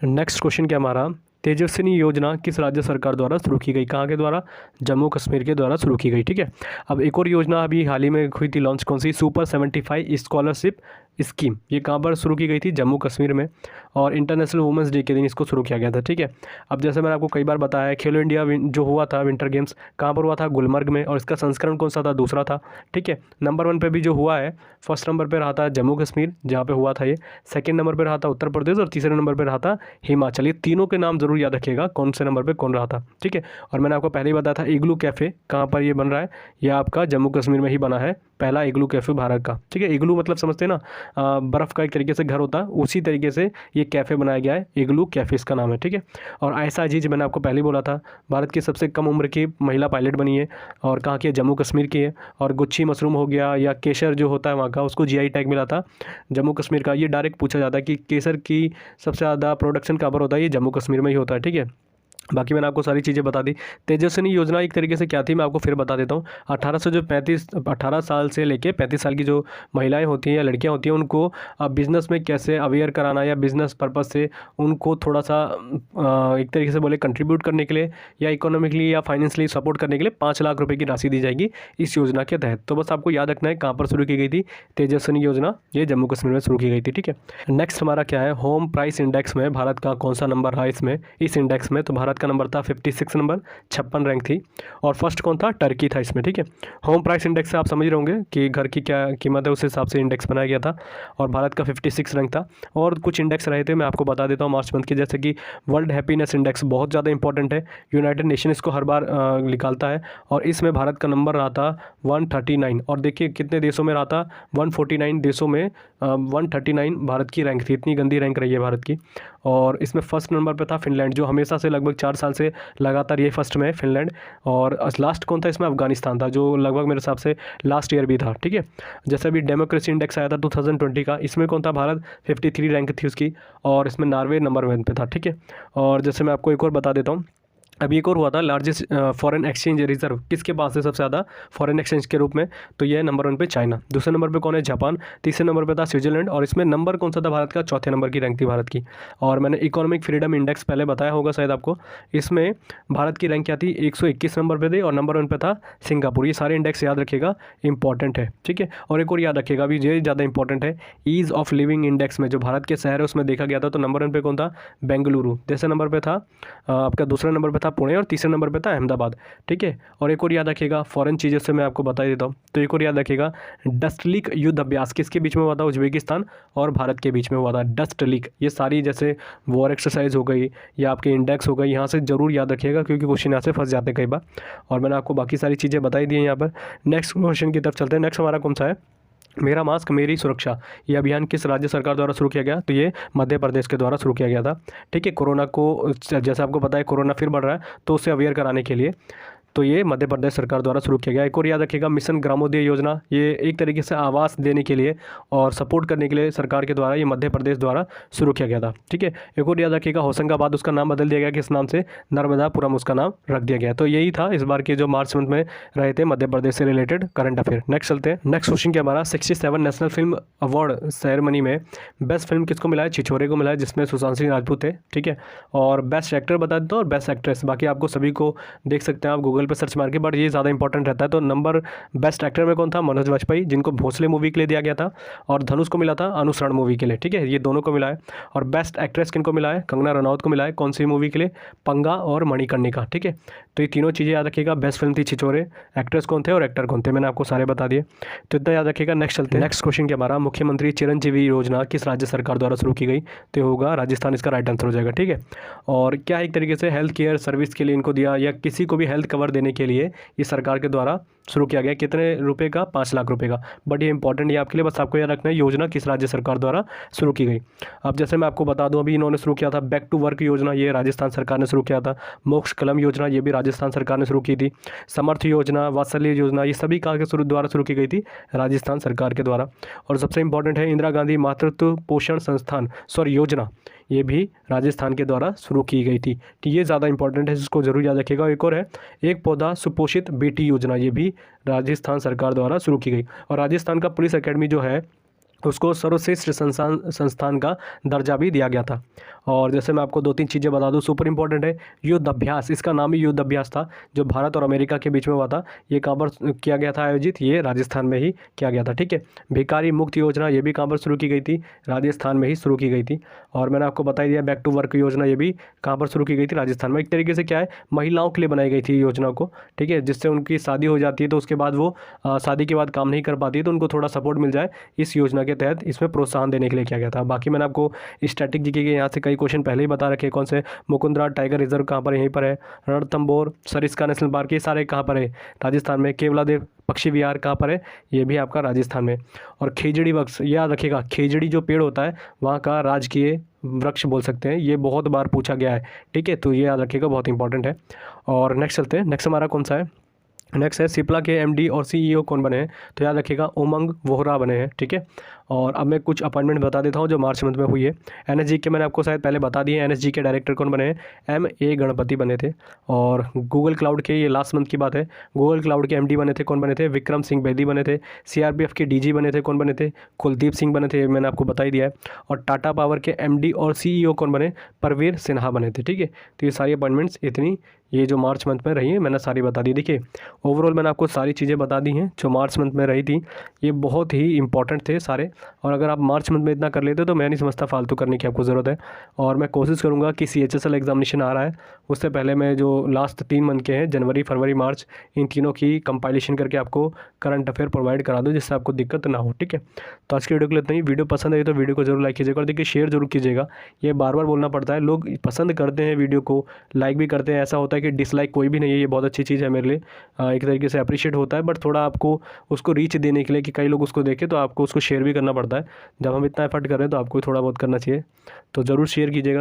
A: नेक्स्ट क्वेश्चन क्या हमारा? तेजस्विनी योजना किस राज्य सरकार द्वारा शुरू की गई? कहाँ के द्वारा? जम्मू कश्मीर के द्वारा शुरू की गई, ठीक है। अब एक और योजना अभी हाल ही में हुई थी लॉन्च, कौन सी? सुपर 75 स्कॉलरशिप स्कीम, ये कहाँ पर शुरू की गई थी? जम्मू कश्मीर में। और इंटरनेशनल वुमेंस डे के दिन इसको शुरू किया गया था। ठीक है, अब जैसे मैंने आपको कई बार बताया है, खेलो इंडिया जो हुआ था विंटर गेम्स कहाँ पर हुआ था? गुलमर्ग में। और इसका संस्करण कौन सा था? दूसरा था। ठीक है, नंबर 1 पे भी जो हुआ है, फर्स्ट नंबर पे रहा था जम्मू कश्मीर जहाँ पे हुआ था ये, सेकंड नंबर पे रहा था उत्तर प्रदेश और तीसरे नंबर पे रहा था हिमाचल। ये तीनों के नाम जरूर याद रखिएगा कौन से नंबर पे कौन रहा था। ठीक है, और मैंने आपको पहले ही बताया था इग्लू कैफ़े कहाँ पर ये बन रहा है, यह आपका जम्मू कश्मीर में ही बना है पहला इग्लू कैफ़े भारत का। ठीक है, इग्लू मतलब समझते हैं ना, बर्फ़ का एक तरीके से घर होता है, उसी तरीके से ये कैफ़े बनाया गया है, इग्लू कैफ़े इसका नाम है। ठीक है, और आयशा अजीज मैंने आपको पहले ही बोला था, भारत की सबसे कम उम्र की महिला पायलट बनी है और कहाँ की है? जम्मू कश्मीर की है। और गुच्छी मशरूम हो गया या केसर जो होता है वहाँ का, उसको जीआई टैग मिला था जम्मू कश्मीर का। ये डायरेक्ट पूछा जाता है कि केसर की सबसे ज़्यादा प्रोडक्शन कहाँ पर होता है? ये जम्मू कश्मीर में ही होता है। ठीक है, बाकी मैंने आपको सारी चीज़ें बता दी। तेजस्विनी योजना एक तरीके से क्या थी मैं आपको फिर बता देता हूँ। 18 साल से लेके 35 साल की जो महिलाएं होती हैं या लड़कियां होती हैं, उनको बिज़नेस में कैसे अवेयर कराना या बिज़नेस पर्पज़ से उनको थोड़ा सा एक तरीके से बोले कंट्रीब्यूट करने के लिए या इकोनॉमिकली या फाइनेंशियली सपोर्ट करने के लिए 5 लाख रुपये की राशि दी जाएगी इस योजना के तहत। तो बस आपको याद रखना है कहाँ पर शुरू की गई थी तेजस्विनी योजना, ये जम्मू कश्मीर में शुरू की गई थी। ठीक है, नेक्स्ट हमारा क्या है? होम प्राइस इंडेक्स में भारत का कौन सा नंबर रहा इसमें, इस इंडेक्स में? तो भारत का नंबर था 56 नंबर, 56 रैंक थी। और फर्स्ट कौन था? टर्की था इसमें। ठीक है, होम प्राइस इंडेक्स से आप समझ रहे होंगे कि घर की क्या कीमत है, उस हिसाब से इंडेक्स बनाया गया था और भारत का 56 रैंक था। और कुछ इंडेक्स रहे थे मैं आपको बता देता हूँ मार्च मंथ के, जैसे कि वर्ल्ड हैप्पीनेस इंडेक्स बहुत ज़्यादा इंपॉर्टेंट है, यूनाइटेड नेशन इसको हर बार निकालता है और इसमें भारत का नंबर रहा था 139। और देखिए कितने देशों में रहा था? 149 देशों में 139 भारत की रैंक थी। इतनी गंदी रैंक रही है भारत की। और इसमें फर्स्ट नंबर पे था फिनलैंड, जो हमेशा से लगभग 4 साल से लगातार ये फर्स्ट में है फिनलैंड। और लास्ट कौन था इसमें? अफगानिस्तान था, जो लगभग मेरे हिसाब से लास्ट ईयर भी था। ठीक है, जैसे अभी डेमोक्रेसी इंडेक्स आया था 2020 का, इसमें कौन था? भारत 53 रैंक थी उसकी और इसमें नॉर्वे नंबर 1 पे था। ठीक है, और जैसे मैं आपको एक और बता देता हूँ, अभी एक और हुआ था लार्जेस्ट फॉरेन एक्सचेंज रिजर्व किसके पास है सबसे ज़्यादा फॉरेन एक्सचेंज के रूप में? तो ये है नंबर 1 पे चाइना, दूसरे नंबर पे कौन है? जापान, तीसरे नंबर पे था स्विट्जरलैंड और इसमें नंबर कौन सा था भारत का? चौथे नंबर की रैंक थी भारत की। और मैंने इकोनॉमिक फ्रीडम इंडेक्स पहले बताया होगा शायद आपको, इसमें भारत की रैंक क्या थी? 121 नंबर पे थी और नंबर 1 पे था सिंगापुर। ये सारे इंडेक्स याद रखिएगा, इंपॉर्टेंट है। ठीक है, और एक और याद रखिएगा, अभी ये ज़्यादा इंपॉर्टेंट है, ईज़ ऑफ लिविंग इंडेक्स में जो भारत के शहर है उसमें देखा गया था, तो नंबर 1 पे कौन था? बेंगलुरु। दूसरे नंबर पे था आपका, दूसरे नंबर पे था पुणे और तीसरे नंबर पे था अहमदाबाद। ठीक है, और एक और याद रखिएगा, फॉरेन चीज़ों से मैं आपको बता देता हूँ, तो एक और याद रखिएगा, डस्ट लीक युद्ध अभ्यास किसके बीच में हुआ था? उज्बेकिस्तान और भारत के बीच में हुआ था डस्ट लीक। ये सारी जैसे वॉर एक्सरसाइज हो गई या आपके इंडेक्स हो गई, यहाँ से जरूर याद रखिएगा क्योंकि क्वेश्चन यहाँ से फंस जाते हैं कई बार। और मैंने आपको बाकी सारी चीज़ें बताई दी हैं यहाँ पर। नेक्स्ट क्वेश्चन की तरफ चलते हैं। नेक्स्ट हमारा कौन सा है? मेरा मास्क मेरी सुरक्षा, ये अभियान किस राज्य सरकार द्वारा शुरू किया गया? तो ये मध्य प्रदेश के द्वारा शुरू किया गया था। ठीक है, कोरोना को, जैसे आपको पता है कोरोना फिर बढ़ रहा है, तो उससे अवेयर कराने के लिए तो ये मध्य प्रदेश सरकार द्वारा शुरू किया गया। एक और याद रखिएगा, मिशन ग्रामोदय योजना, ये एक तरीके से आवास देने के लिए और सपोर्ट करने के लिए सरकार के द्वारा ये मध्य प्रदेश द्वारा शुरू किया गया था। ठीक है, एक और याद रखिएगा, होशंगाबाद उसका नाम बदल दिया गया, किस नाम से? नर्मदापुरम उसका नाम रख दिया गया। तो यही था इस बार के जो मार्च मंथ में रहे थे मध्य प्रदेश से रिलेटेड करंट अफेयर। नेक्स्ट चलते हैं। नेक्स्ट क्वेश्चन क्या हमारा? 67 नेशनल फिल्म अवार्ड सेरेमनी में बेस्ट फिल्म किसको मिला है? छिछोरे को मिला है, जिसमें सुशांत सिंह राजपूत थे। ठीक है, और बेस्ट एक्टर बता देता हूँ और बेस्ट एक्ट्रेस, बाकी आपको सभी को देख सकते हैं आप गूगल पर सर्च मार के, बट ये ज़्यादा इंपॉर्टेंट रहता है। तो नंबर बेस्ट एक्टर में कौन था? मनोज वाजपेयी, जिनको भोसले मूवी के लिए दिया गया था, और धनुष को मिला था अनुसरण मूवी के लिए। ठीक है, ये दोनों को मिला है। और बेस्ट एक्ट्रेस किनको मिला है? कंगना रनौत को मिला है, कौन सी मूवी के लिए? पंगा और मणिकर्णिका। ठीक है, तो ये तीनों चीज़ें याद रखिएगा। बेस्ट फिल्म थी छिछोरे, एक्ट्रेस कौन थे और एक्टर कौन थे, मैंने आपको सारे बता दिए, तो इतना याद रखिएगा। नेक्स्ट चलते हैं। नेक्स्ट क्वेश्चन क्या हमारा? मुख्यमंत्री चिरंजीवी योजना किस राज्य सरकार द्वारा शुरू की गई? तो होगा राजस्थान, इसका राइट आंसर हो जाएगा। ठीक है, और क्या एक तरीके से हेल्थ केयर सर्विस के लिए इनको दिया या किसी को भी हेल्थ कवर देने के लिए ये सरकार के द्वारा शुरू किया गया। कितने रुपए का? 5 लाख रुपए का। बट ये इंपॉर्टेंट है आपके लिए, बस आपको याद रखना है योजना किस राज्य सरकार द्वारा शुरू की गई। अब जैसे मैं आपको बता दूं, अभी इन्होंने शुरू किया था बैक टू वर्क योजना, ये राजस्थान सरकार ने शुरू किया था। मोक्ष कलम योजना, ये भी राजस्थान सरकार ने शुरू की थी। समर्थ योजना, वात्सल्य योजना, ये सभी कहाँ के द्वारा शुरू की गई थी? राजस्थान सरकार के द्वारा। और सबसे इंपॉर्टेंट है इंदिरा गांधी मातृत्व पोषण संस्थान योजना, ये भी राजस्थान के द्वारा शुरू की गई थी। तो ये ज़्यादा इंपॉर्टेंट है, इसको जरूर याद रखिएगा। एक और है एक पौधा सुपोषित बेटी योजना, ये भी राजस्थान सरकार द्वारा शुरू की गई। और राजस्थान का पुलिस एकेडमी जो है उसको सर्वश्रेष्ठ संस्थान का दर्जा भी दिया गया था। और जैसे मैं आपको 2-3 चीज़ें बता दूं, सुपर इंपॉर्टेंट है युद्ध अभ्यास, इसका नाम ही युद्ध अभ्यास था, जो भारत और अमेरिका के बीच में हुआ था। ये कहाँ पर किया गया था आयोजित? ये राजस्थान में ही किया गया था, ठीक है। भिखारी मुक्त योजना, ये भी कहाँ पर शुरू की गई थी? राजस्थान में ही शुरू की गई थी। और मैंने आपको बता दिया बैक टू वर्क योजना, ये भी कहाँ पर शुरू की गई थी? राजस्थान में। एक तरीके से क्या है, महिलाओं के लिए बनाई गई थी योजना को, ठीक है, जिससे उनकी शादी हो जाती है तो उसके बाद वो शादी के बाद काम नहीं कर पाती है, तो उनको थोड़ा सपोर्ट मिल जाए, इस योजना के तहत इसमें प्रोत्साहन देने के लिए किया गया था। बाकी मैंने आपको स्टैटिक जीके के यहाँ से कई क्वेश्चन पहले ही बता रखे हैं। कौन से? मुकुंदरा टाइगर रिजर्व कहाँ पर है? यहीं पर है। रणथंभौर सरिस्का नेशनल पार्क, ये सारे कहाँ पर है? राजस्थान में। केवलादेव पक्षी विहार कहाँ पर है? ये भी आपका राजस्थान में। और खेजड़ी वृक्ष, याद रखिएगा, खेजड़ी जो पेड़ होता है वहाँ का राजकीय वृक्ष बोल सकते हैं, ये बहुत बार पूछा गया है, ठीक है, तो ये याद रखिएगा, बहुत इंपॉर्टेंट है। और नेक्स्ट चलते हैं। नेक्स्ट हमारा कौन सा है? नेक्स्ट है सिप्ला के एमडी और सीईओ कौन बने हैं? तो याद रखिएगा उमंग वोहरा बने हैं, ठीक है। और अब मैं कुछ अपॉइंटमेंट बता देता हूँ जो मार्च मंथ में हुई है। एनएसजी के मैंने आपको शायद पहले बता दिए, एनएसजी के डायरेक्टर कौन बने हैं? एमए गणपति बने थे। और गूगल क्लाउड के, ये लास्ट मंथ की बात है, गूगल क्लाउड के एमडी बने थे, कौन बने थे? विक्रम सिंह बेदी बने थे। सीआरपीएफ के डीजी बने थे, कौन बने थे? कुलदीप सिंह बने थे, मैंने आपको बता ही दिया है। और टाटा पावर के एमडी और सीईओ कौन बने? परवीर सिन्हा बने थे, ठीक है। तो ये सारी अपॉइंटमेंट्स इतनी ये जो मार्च मंथ में रही है मैंने सारी बता दी। देखिए ओवरऑल मैंने आपको सारी चीज़ें बता दी हैं जो मार्च मंथ में रही थी, ये बहुत ही इंपॉर्टेंट थे सारे। और अगर आप मार्च मंथ में इतना कर लेते तो मैं नहीं समझता फालतू करने की आपको ज़रूरत है। और मैं कोशिश करूँगा कि CHSL एग्जामिनेशन आ रहा है उससे पहले मैं जो लास्ट 3 मंथ के हैं, जनवरी फरवरी मार्च, इन तीनों की कंपाइलेशन करके आपको करंट अफेयर प्रोवाइड करा दूँ, जिससे आपको दिक्कत ना हो, ठीक है। तो आज की वीडियो के लिए इतना ही। वीडियो पसंद आई तो वीडियो को जरूर लाइक कीजिएगा और देखिए शेयर जरूर कीजिएगा। ये बार बार बोलना पड़ता है, लोग पसंद करते हैं वीडियो को, लाइक भी करते हैं, ऐसा होता है कि डिसलाइक कोई भी नहीं है, ये बहुत अच्छी चीज़ है मेरे लिए, एक तरीके से अप्रिशिएट होता है। बट थोड़ा आपको उसको रीच देने के लिए कि कई लोग उसको देखें तो आपको उसको शेयर भी करना पड़ता है। जब हम इतना एफर्ट कर रहे हैं तो आपको थोड़ा बहुत करना चाहिए, तो ज़रूर शेयर कीजिएगा।